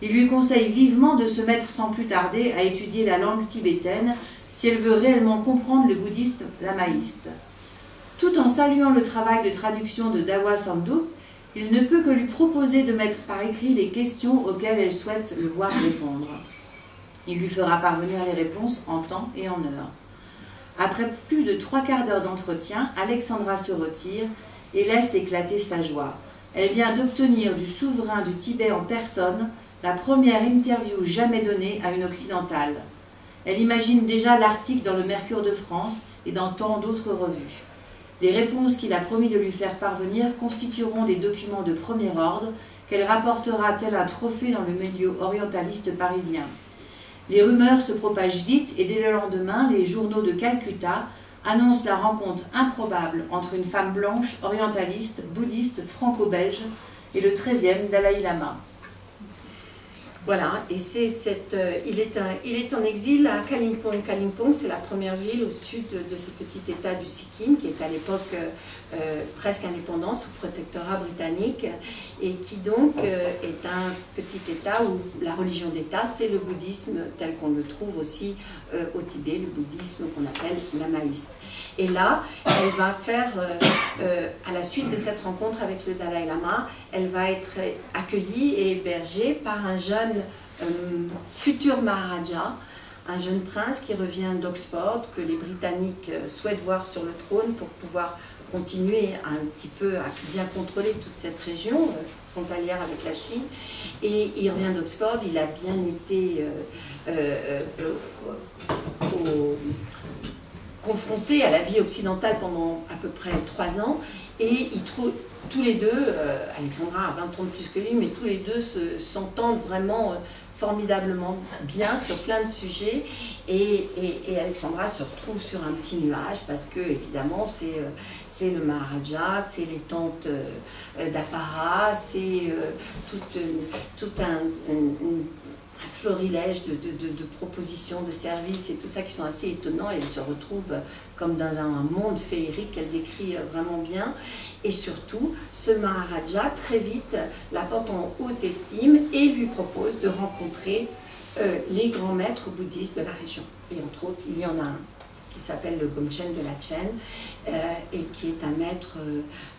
Il lui conseille vivement de se mettre sans plus tarder à étudier la langue tibétaine si elle veut réellement comprendre le bouddhisme lamaïste. Tout en saluant le travail de traduction de Dawa Sanduk, il ne peut que lui proposer de mettre par écrit les questions auxquelles elle souhaite le voir répondre. Il lui fera parvenir les réponses en temps et en heure. Après plus de 3/4 d'heure d'entretien, Alexandra se retire et laisse éclater sa joie. Elle vient d'obtenir du souverain du Tibet en personne la première interview jamais donnée à une occidentale. Elle imagine déjà l'article dans le Mercure de France et dans tant d'autres revues. Les réponses qu'il a promis de lui faire parvenir constitueront des documents de premier ordre qu'elle rapportera tel un trophée dans le milieu orientaliste parisien. Les rumeurs se propagent vite et dès le lendemain, les journaux de Calcutta annonce la rencontre improbable entre une femme blanche, orientaliste, bouddhiste, franco-belge et le 13e Dalai Lama. Voilà, et il est en exil à Kalimpong. Kalimpong, c'est la première ville au sud de ce petit état du Sikkim, qui est à l'époque presque indépendant, sous protectorat britannique, et qui donc est un petit état où la religion d'État, c'est le bouddhisme tel qu'on le trouve aussi au Tibet, le bouddhisme qu'on appelle lamaïste. Et là, elle va faire, à la suite de cette rencontre avec le Dalai Lama, elle va être accueillie et hébergée par un jeune futur Maharaja, un jeune prince qui revient d'Oxford, que les Britanniques souhaitent voir sur le trône pour pouvoir continuer un petit peu à bien contrôler toute cette région frontalière avec la Chine. Et il revient d'Oxford, il a bien été confronté à la vie occidentale pendant à peu près 3 ans, et ils trouvent tous les deux, Alexandra a 20 ans de plus que lui, mais tous les deux s'entendent vraiment formidablement bien sur plein de sujets, et Alexandra se retrouve sur un petit nuage parce que évidemment c'est le Maharaja, c'est les tantes d'apparat, c'est tout un florilège de propositions, de services et tout ça qui sont assez étonnants, et elle se retrouve comme dans un monde féerique qu'elle décrit vraiment bien. Et surtout, ce Maharaja, très vite, la porte en haute estime et lui propose de rencontrer les grands maîtres bouddhistes de la région. Et entre autres, il y en a un qui s'appelle le Gomchen de la Chen, et qui est un maître,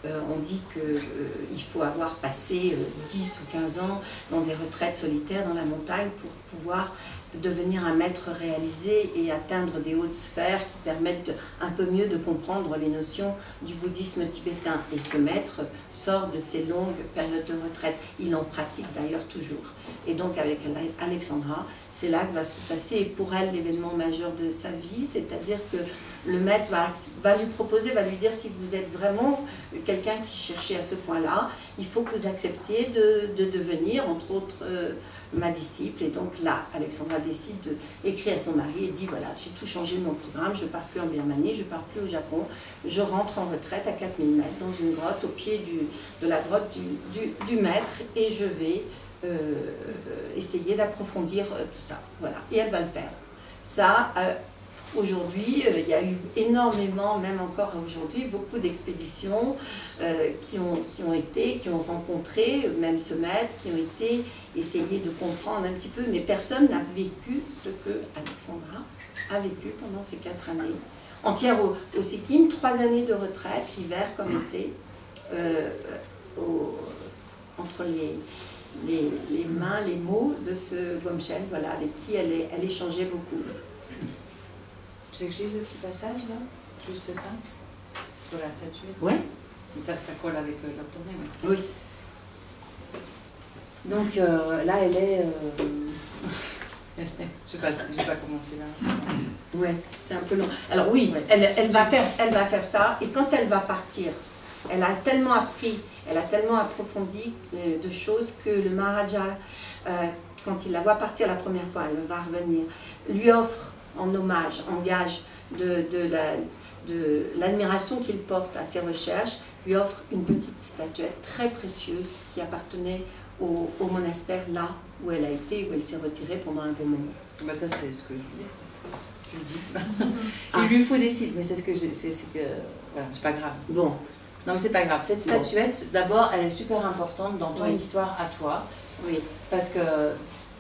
on dit qu'il faut avoir passé 10 ou 15 ans dans des retraites solitaires dans la montagne pour pouvoir devenir un maître réalisé et atteindre des hautes sphères qui permettent un peu mieux de comprendre les notions du bouddhisme tibétain. Et ce maître sort de ces longues périodes de retraite. Il en pratique d'ailleurs toujours. Et donc avec Alexandra, c'est là que va se passer pour elle l'événement majeur de sa vie, c'est-à-dire que le maître va lui proposer, va lui dire si vous êtes vraiment quelqu'un qui cherchait à ce point-là, il faut que vous acceptiez de devenir, entre autres, ma disciple. Et donc là, Alexandra décide d'écrire à son mari et dit voilà, j'ai tout changé de mon programme, je ne pars plus en Birmanie, je ne pars plus au Japon, je rentre en retraite à 4000 mètres dans une grotte, au pied de la grotte du maître, et je vais essayer d'approfondir tout ça. Voilà, et elle va le faire. Ça, aujourd'hui, il y a eu énormément, même encore aujourd'hui, beaucoup d'expéditions qui ont rencontré, même ce maître, qui ont été essayer de comprendre un petit peu, mais personne n'a vécu ce que Alexandra a vécu pendant ces 4 années entières au Sikkim, 3 années de retraite, l'hiver comme été, entre les mains, les mots de ce Gomchen, voilà, avec qui elle échangeait beaucoup. Tu veux que je lise le petit passage là? Juste ça? Sur la statue? Oui. Ça colle avec l'octobre. Oui. Donc là, elle est... je sais pas, j'ai pas commencé là. Oui, c'est un peu long. Alors oui, ouais, elle va faire ça, et quand elle va partir, elle a tellement appris, elle a tellement approfondi de choses que le Maharaja, quand il la voit partir la première fois, elle va revenir, lui offre en hommage, en gage de l'admiration qu'il porte à ses recherches, lui offre une petite statuette très précieuse qui appartenait au monastère là où elle a été, où elle s'est retirée pendant un bon moment. Bah ça c'est ce que je dis. Tu le dis. Il lui faut des sites, mais c'est ce que j'ai, c'est que voilà, c'est pas grave. Bon. Non mais c'est pas grave. Cette statuette, d'abord, elle est super importante dans ton histoire à toi. Oui. Parce que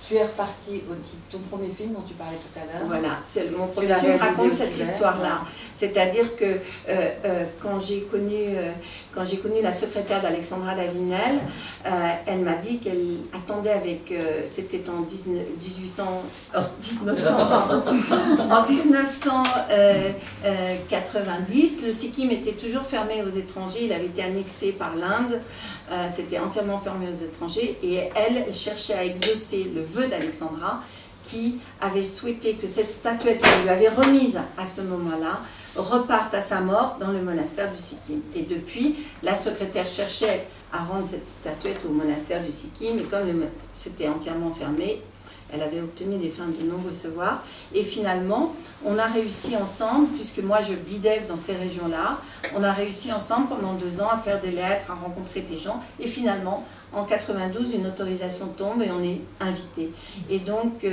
tu es reparti au ton premier film dont tu parlais tout à l'heure. Voilà, mon premier film raconte cette histoire-là. C'est-à-dire que quand j'ai connu la secrétaire d'Alexandra Davinel, elle m'a dit qu'elle attendait avec, c'était en 1990, le Sikkim était toujours fermé aux étrangers, il avait été annexé par l'Inde, c'était entièrement fermé aux étrangers, et elle cherchait à exaucer le vœu d'Alexandra, qui avait souhaité que cette statuette qu'elle lui avait remise à ce moment-là reparte à sa mort dans le monastère du Sikkim. Et depuis, la secrétaire cherchait à rendre cette statuette au monastère du Sikkim, et comme c'était entièrement fermé, elle avait obtenu des fins de non-recevoir. Et finalement, on a réussi ensemble, puisque moi je guidais dans ces régions-là, on a réussi ensemble pendant 2 ans à faire des lettres, à rencontrer des gens. Et finalement, en 92, une autorisation tombe et on est invité. Et donc,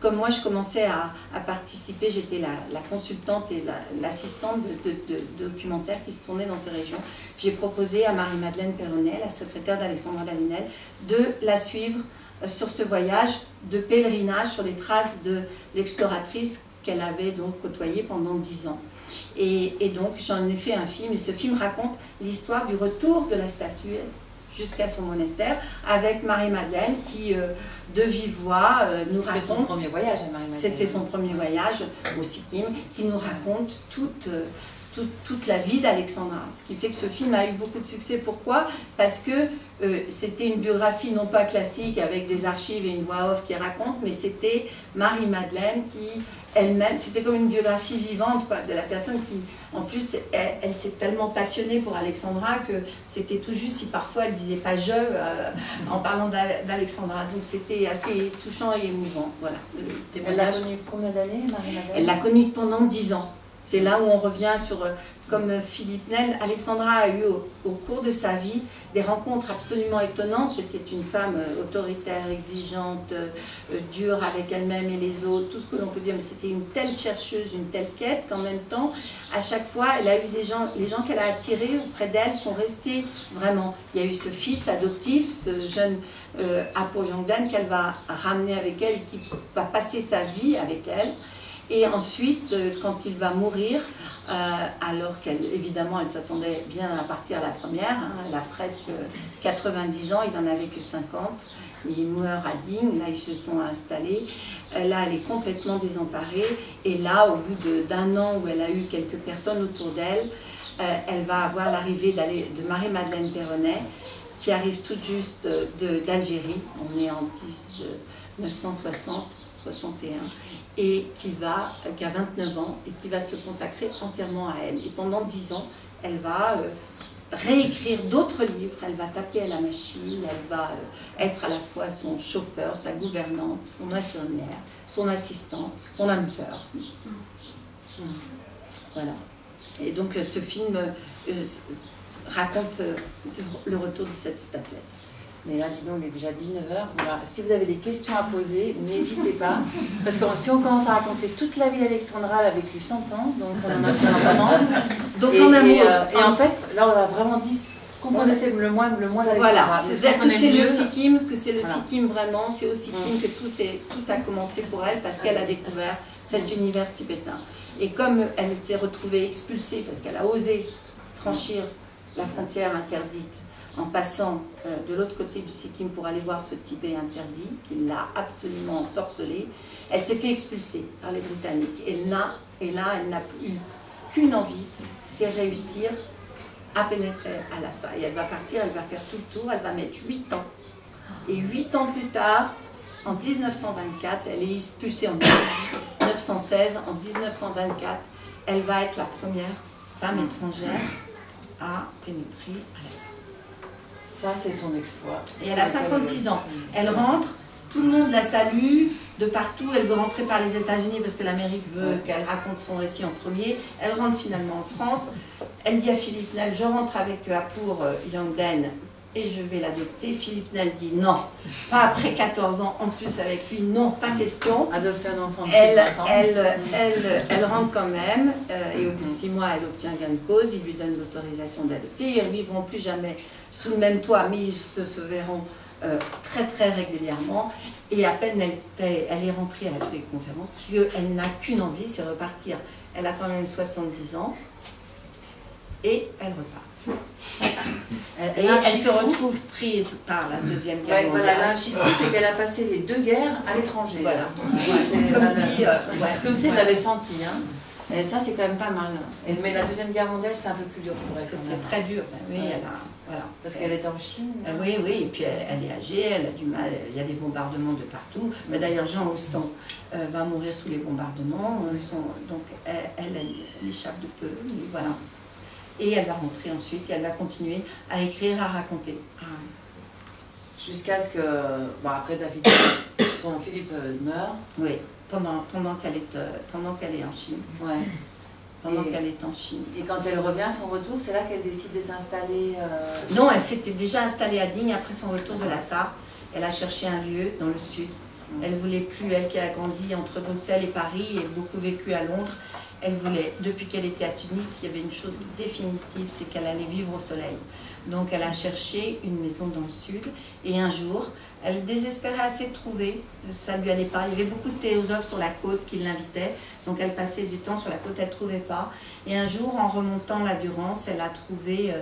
comme moi je commençais à participer, j'étais la consultante et l'assistante de documentaires qui se tournaient dans ces régions, j'ai proposé à Marie-Madeleine Perronnet, la secrétaire d'Alexandra Davinel, de la suivre sur ce voyage de pèlerinage sur les traces de l'exploratrice qu'elle avait donc côtoyée pendant 10 ans. Et donc j'en ai fait un film, et ce film raconte l'histoire du retour de la statue jusqu'à son monastère, avec Marie-Madeleine qui, de vive voix, nous raconte... C'était son premier voyage à Marie-Madeleine. C'était son premier voyage au Sikkim, qui nous raconte toute la vie d'Alexandra. Ce qui fait que ce film a eu beaucoup de succès. Pourquoi? Parce que c'était une biographie non pas classique avec des archives et une voix off qui raconte, mais c'était Marie-Madeleine qui, elle-même, c'était comme une biographie vivante quoi, de la personne qui, en plus, elle s'est tellement passionnée pour Alexandra que c'était tout juste si parfois elle disait pas je en parlant d'Alexandra. Donc c'était assez touchant et émouvant. Voilà, elle l'a connue combien d'années, Marie-Madeleine? Elle l'a connue pendant 10 ans. C'est là où on revient sur, comme Philippe Nel, Alexandra a eu au cours de sa vie des rencontres absolument étonnantes. C'était une femme autoritaire, exigeante, dure avec elle-même et les autres, tout ce que l'on peut dire, mais c'était une telle chercheuse, une telle quête qu'en même temps, à chaque fois, elle a eu des gens, les gens qu'elle a attirés auprès d'elle sont restés vraiment. Il y a eu ce fils adoptif, ce jeune Apo Yongdan qu'elle va ramener avec elle, qui va passer sa vie avec elle. Et ensuite, quand il va mourir, alors qu'évidemment elle s'attendait bien à partir à la première, hein, elle a presque 90 ans, il n'en avait que 50, il meurt à Ding, là ils se sont installés, là elle est complètement désemparée, et là au bout d'1 an où elle a eu quelques personnes autour d'elle, elle va avoir l'arrivée de Marie-Madeleine Perronnet, qui arrive tout juste d'Algérie. On est en 1960-61 et qui a 29 ans et qui va se consacrer entièrement à elle. Et pendant 10 ans, elle va réécrire d'autres livres, elle va taper à la machine, elle va être à la fois son chauffeur, sa gouvernante, son infirmière, son assistante, son âme sœur. Voilà. Et donc ce film raconte le retour de cette statuette. Mais là, dis donc, il est déjà 19h. Voilà. Si vous avez des questions à poser, n'hésitez pas. Parce que si on commence à raconter toute la vie d'Alexandra, elle a vécu 100 ans, donc on en a fait un moment. Donc en amour. Et en fait, là, on a vraiment dit qu'on connaissait le moins d'Alexandra. Voilà, c'est-à-dire que c'est le Sikkim, vraiment, c'est au Sikkim que tout a commencé pour elle, parce qu'elle a découvert cet univers tibétain. Et comme elle s'est retrouvée expulsée, parce qu'elle a osé franchir la frontière interdite, en passant de l'autre côté du Sikkim pour aller voir ce Tibet interdit, qui l'a absolument ensorcelée, elle s'est fait expulser par les Britanniques. Et là, elle n'a eu qu'une envie, c'est réussir à pénétrer à Lhasa. Et elle va partir, elle va faire tout le tour, elle va mettre 8 ans. Et 8 ans plus tard, en 1924, elle est expulsée en 1916, en 1924, elle va être la première femme étrangère à pénétrer à Lhasa. Ça, c'est son exploit. Et elle a 56 ans. Elle rentre, tout le monde la salue, de partout. Elle veut rentrer par les États-Unis parce que l'Amérique veut qu'elle raconte son récit en premier. Elle rentre finalement en France. Elle dit à Philippe Nel, je rentre avec Apour Yangden et je vais l'adopter. Philippe Nel dit non, pas après 14 ans, en plus avec lui, non, pas question. Adopter un enfant. Elle rentre quand même, et au bout de 6 mois, elle obtient gain de cause, il lui donne l'autorisation d'adopter. Ils ne vivront plus jamais sous le même toit, mais ils se verront très très régulièrement. Et à peine elle est rentrée à la téléconférence, elle n'a qu'une envie, c'est repartir. Elle a quand même 70 ans, et elle repart. Et elle se retrouve prise par la Deuxième Guerre mondiale. C'est qu'elle a passé les 2 guerres à l'étranger. Voilà. Comme si elle l'avait senti. Hein. Et ça, c'est quand même pas mal. Mais la Deuxième Guerre mondiale, c'était un peu plus dur pour elle. C'était très dur. Oui, voilà. Parce qu'elle était en Chine. Oui, et puis elle est âgée, elle a du mal, il y a des bombardements de partout. Mais d'ailleurs, Jean Rostand va mourir sous les bombardements. Donc elle échappe de peu. Mais voilà. Et elle va rentrer ensuite et elle va continuer à écrire, à raconter. Jusqu'à ce que, après David, son Philippe meurt. Oui, pendant qu'elle est en Chine. Ouais. Pendant qu'elle est en Chine. Et quand elle revient, son retour, c'est là qu'elle décide de s'installer Non, elle s'était déjà installée à Digne après son retour de Lhasa. Elle a cherché un lieu dans le sud. Elle ne voulait plus, elle qui a grandi entre Bruxelles et Paris et beaucoup vécu à Londres, elle voulait, depuis qu'elle était à Tunis, il y avait une chose définitive, c'est qu'elle allait vivre au soleil. Donc elle a cherché une maison dans le sud et un jour, elle désespérait assez de trouver, ça ne lui allait pas. Il y avait beaucoup de théosophes sur la côte qui l'invitaient, donc elle passait du temps sur la côte, elle ne trouvait pas. Et un jour, en remontant la Durance, elle a trouvé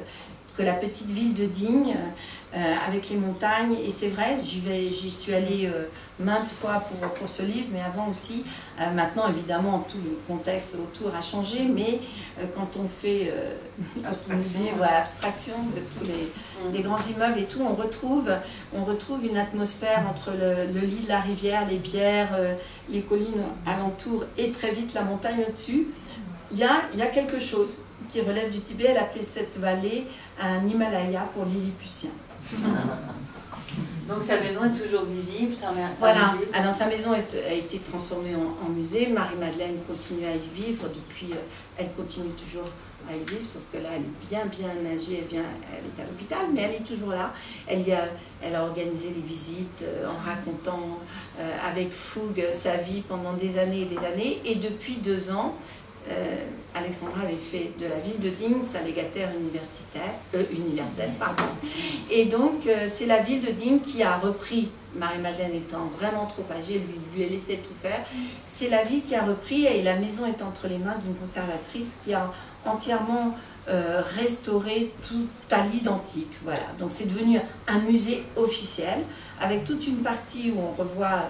que la petite ville de Digne, avec les montagnes, et c'est vrai, j'y suis allée maintes fois pour ce livre, mais avant aussi, maintenant évidemment tout le contexte autour a changé, mais quand on fait abstraction de tous les grands immeubles et tout, on retrouve une atmosphère entre le lit de la rivière, les bières, les collines alentour et très vite la montagne au-dessus. Il y a quelque chose qui relève du Tibet. Elle appelait cette vallée un Himalaya pour Lilliputien. Donc sa maison est toujours visible, voilà. Alors sa maison a été transformée en musée. Marie-Madeleine continue à y vivre depuis. Elle continue toujours à y vivre, sauf que là elle est bien âgée. Elle est à l'hôpital, mais elle est toujours là. Elle a organisé les visites en racontant avec fougue sa vie pendant des années et des années. Et depuis 2 ans. Alexandra avait fait de la ville de Digne sa légataire universelle. Et donc, c'est la ville de Digne qui a repris, Marie-Madeleine étant vraiment trop âgée, lui a laissé tout faire. C'est la ville qui a repris et la maison est entre les mains d'une conservatrice qui a entièrement restauré tout à l'identique. Voilà. Donc, c'est devenu un musée officiel avec toute une partie où on revoit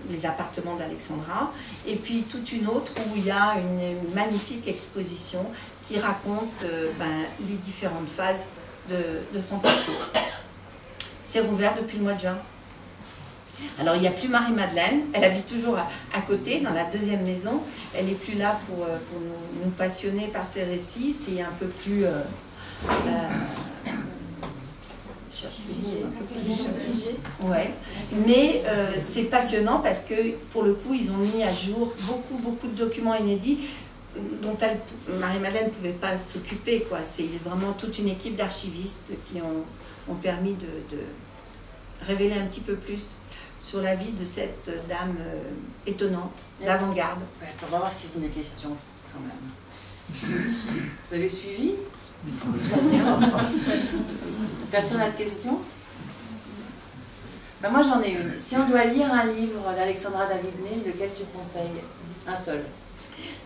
les appartements d'Alexandra, et puis toute une autre où il y a une magnifique exposition qui raconte les différentes phases de son parcours. C'est rouvert depuis le mois de juin. Alors, il n'y a plus Marie-Madeleine, elle habite toujours à côté, dans la deuxième maison. Elle n'est plus là pour nous passionner par ses récits. C'est un peu plus... Ouais. Mais c'est passionnant parce que, pour le coup, ils ont mis à jour beaucoup de documents inédits dont Marie-Madeleine ne pouvait pas s'occuper. C'est vraiment toute une équipe d'archivistes qui ont permis de révéler un petit peu plus sur la vie de cette dame étonnante, d'avant-garde. Ouais, on va voir si vous avez des questions quand même. Vous avez suivi? Personne n'a de questions? Ben moi j'en ai une. Si on doit lire un livre d'Alexandra David-Néel, lequel tu conseilles? Un seul.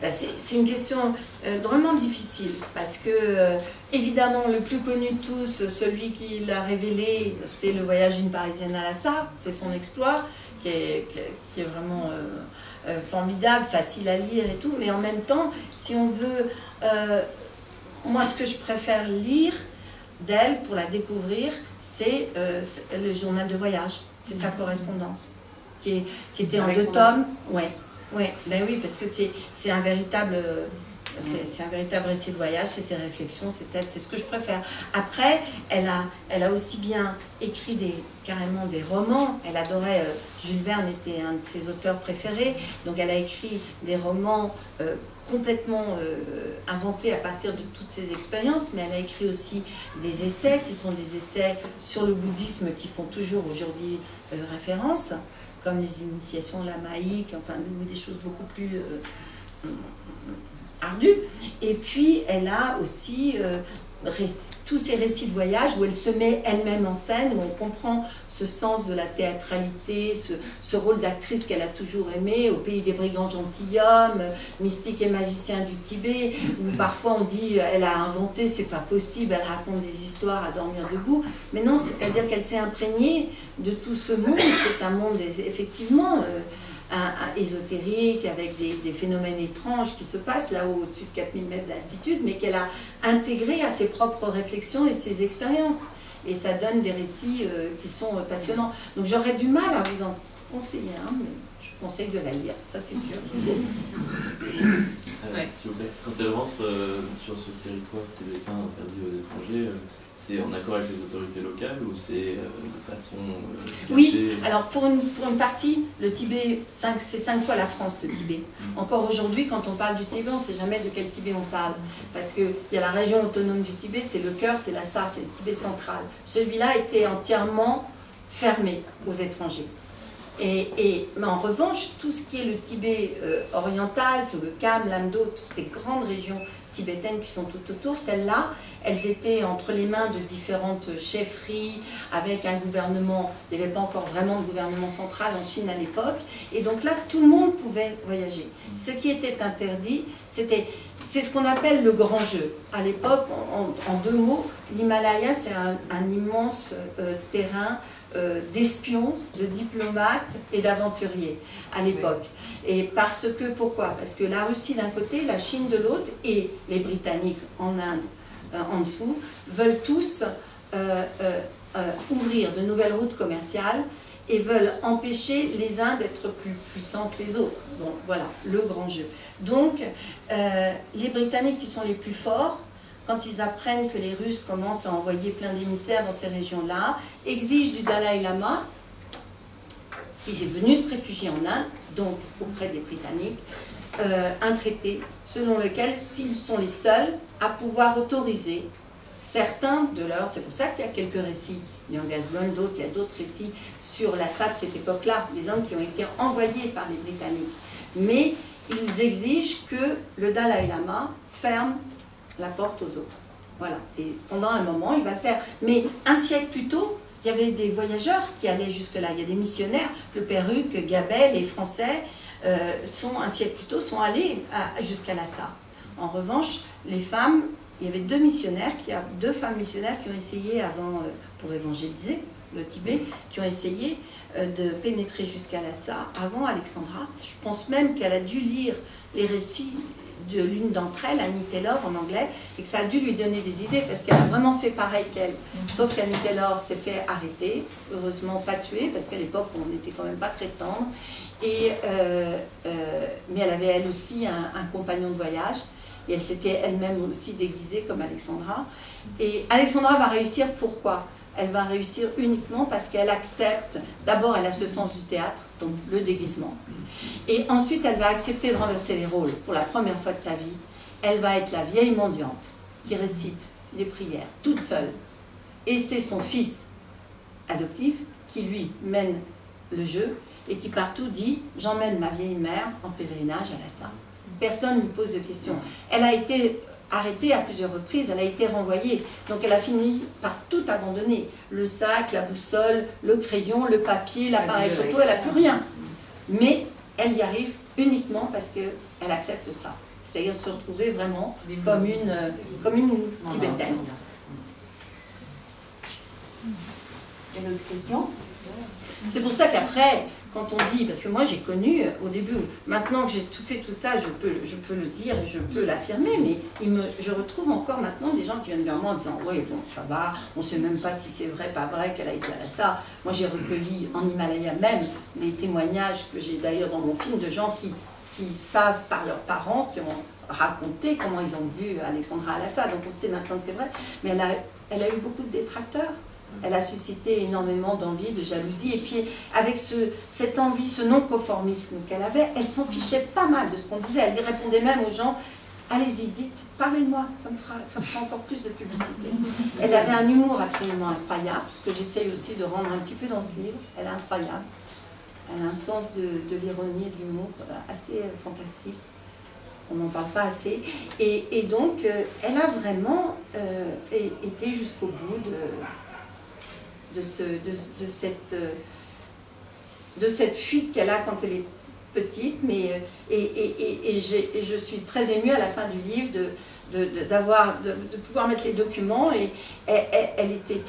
Ben c'est une question vraiment difficile parce que évidemment le plus connu de tous, celui qui l'a révélé, c'est Le voyage d'une Parisienne à Lhasa, c'est son exploit qui est vraiment formidable, facile à lire et tout, mais en même temps, si on veut, moi ce que je préfère lire d'elle pour la découvrir, c'est le journal de voyage, c'est sa correspondance qui était en 2 tomes. Ouais, ben oui, parce que c'est un véritable récit de voyage, c'est ses réflexions, c'est ce que je préfère. Après, elle a aussi bien écrit carrément des romans. Elle adorait, Jules Verne était un de ses auteurs préférés, donc elle a écrit des romans complètement inventés à partir de toutes ses expériences, mais elle a écrit aussi des essais qui sont des essais sur le bouddhisme qui font toujours aujourd'hui référence, comme les initiations lamaïques, enfin des choses beaucoup plus ardues. Et puis elle a aussi tous ces récits de voyage où elle se met elle-même en scène, où on comprend ce sens de la théâtralité, ce rôle d'actrice qu'elle a toujours aimé, Au pays des brigands gentilshommes, Mystique et magicien du Tibet, où parfois on dit elle a inventé, c'est pas possible, elle raconte des histoires à dormir debout. Mais non, c'est-à-dire qu'elle s'est imprégnée de tout ce monde, c'est un monde effectivement ésotérique, avec des phénomènes étranges qui se passent là-haut, au-dessus de 4000 mètres d'altitude, mais qu'elle a intégré à ses propres réflexions et ses expériences. Et ça donne des récits qui sont passionnants. Donc j'aurais du mal à vous en conseiller un, mais je vous conseille de la lire, ça c'est sûr. S'il vous plaît, quand elle rentre sur ce territoire tibétain interdit aux étrangers, c'est en accord avec les autorités locales ou c'est de façon cachée? Oui, alors pour une partie, le Tibet, c'est 5 fois la France, le Tibet. Encore aujourd'hui, quand on parle du Tibet, on ne sait jamais de quel Tibet on parle. Parce qu'il y a la région autonome du Tibet, c'est le cœur, c'est Lhasa, c'est le Tibet central. Celui-là était entièrement fermé aux étrangers. Mais en revanche, tout ce qui est le Tibet oriental, tout le Kham, l'Amdo, toutes ces grandes régions tibétaines qui sont tout autour, celles-là, elles étaient entre les mains de différentes chefferies, avec un gouvernement, il n'y avait pas encore vraiment de gouvernement central en Chine à l'époque, et donc là, tout le monde pouvait voyager. Ce qui était interdit, c'est ce qu'on appelle le grand jeu. À l'époque, en 2 mots, l'Himalaya, c'est un immense terrain d'espions, de diplomates et d'aventuriers à l'époque. Et pourquoi? Parce que la Russie d'un côté, la Chine de l'autre et les Britanniques en Inde en dessous veulent tous ouvrir de nouvelles routes commerciales et veulent empêcher les uns d'être plus puissants que les autres. Donc voilà, le grand jeu. Donc les Britanniques qui sont les plus forts, quand ils apprennent que les Russes commencent à envoyer plein d'émissaires dans ces régions-là, exigent du Dalai Lama, qui est venu se réfugier en Inde, donc auprès des Britanniques, un traité selon lequel, s'ils sont les seuls à pouvoir autoriser certains de leurs... C'est pour ça qu'il y a quelques récits, Young Asbjørn, d'autres, il y a d'autres récits sur Lhasa de cette époque-là, des hommes qui ont été envoyés par les Britanniques. Mais ils exigent que le Dalai Lama ferme la porte aux autres. Voilà. Et pendant un moment, il va le faire. Mais un siècle plus tôt, il y avait des voyageurs qui allaient jusque-là. Il y a des missionnaires. Le Perruque, Gabel, les Français, un siècle plus tôt, sont allés jusqu'à Lhasa. En revanche, les femmes, il y avait 2 femmes missionnaires qui ont essayé avant, pour évangéliser le Tibet, qui ont essayé de pénétrer jusqu'à Lhasa avant Alexandra. Je pense même qu'elle a dû lire les récits de l'une d'entre elles, Annie Taylor en anglais, et que ça a dû lui donner des idées parce qu'elle a vraiment fait pareil qu'elle. Sauf qu'Annie Taylor s'est fait arrêter, heureusement pas tuée, parce qu'à l'époque on n'était quand même pas très tendre. Mais elle avait elle aussi un compagnon de voyage, et elle s'était elle-même aussi déguisée comme Alexandra. Et Alexandra va réussir, pourquoi? Elle va réussir uniquement parce qu'elle accepte, d'abord elle a ce sens du théâtre, donc le déguisement, et ensuite elle va accepter de renverser les rôles pour la première fois de sa vie. Elle va être la vieille mendiante qui récite des prières toute seule, et c'est son fils adoptif qui lui mène le jeu et qui partout dit « j'emmène ma vieille mère en pèlerinage à Lhasa ». Personne ne lui pose de questions. Elle a été arrêtée à plusieurs reprises, elle a été renvoyée. Donc elle a fini par tout abandonner. Le sac, la boussole, le crayon, le papier, l'appareil photo, elle n'a plus rien. Mais elle y arrive uniquement parce qu'elle accepte ça. C'est-à-dire se retrouver vraiment comme une tibétaine. Il y a d'autres questions? C'est pour ça qu'après, quand on dit, parce que moi j'ai connu au début, maintenant que j'ai tout fait tout ça, je peux le dire et je peux l'affirmer, mais je retrouve encore maintenant des gens qui viennent vers moi en disant « oui, bon, ça va, on ne sait même pas si c'est vrai, pas vrai qu'elle a été à Lhasa ». Moi j'ai recueilli en Himalaya même les témoignages que j'ai d'ailleurs dans mon film de gens qui savent par leurs parents, qui ont raconté comment ils ont vu Alexandra à Lhasa, donc on sait maintenant que c'est vrai, mais elle a eu beaucoup de détracteurs. Elle a suscité énormément d'envie, de jalousie, et puis avec cette envie, ce non-conformisme qu'elle avait, elle s'en fichait pas mal de ce qu'on disait. Elle répondait même aux gens « allez-y, dites, parlez-moi, ça me fera encore plus de publicité ». Elle avait un humour absolument incroyable, ce que j'essaye aussi de rendre un petit peu dans ce livre. Elle est incroyable. Elle a un sens de l'ironie et de l'humour assez fantastique. On n'en parle pas assez. Et donc, elle a vraiment été jusqu'au bout de cette fuite qu'elle a quand elle est petite, mais et je suis très émue à la fin du livre de pouvoir mettre les documents, et elle était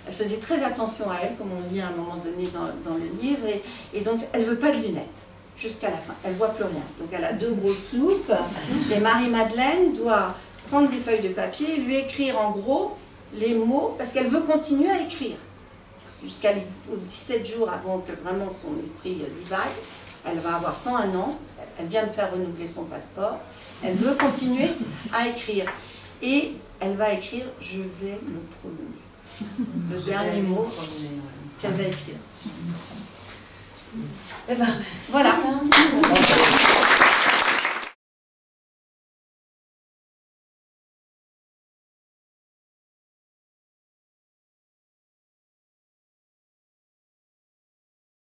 elle faisait très attention à elle, comme on lit à un moment donné dans le livre, et donc elle ne veut pas de lunettes jusqu'à la fin, elle ne voit plus rien, donc elle a 2 grosses loupes, et Marie-Madeleine doit prendre des feuilles de papier et lui écrire en gros les mots, parce qu'elle veut continuer à écrire jusqu'aux 17 jours avant que vraiment son esprit divague. Elle va avoir 101 ans, elle vient de faire renouveler son passeport, elle veut continuer à écrire, et elle va écrire « je vais me promener », le dernier mot qu'elle va écrire. Eh ben, voilà.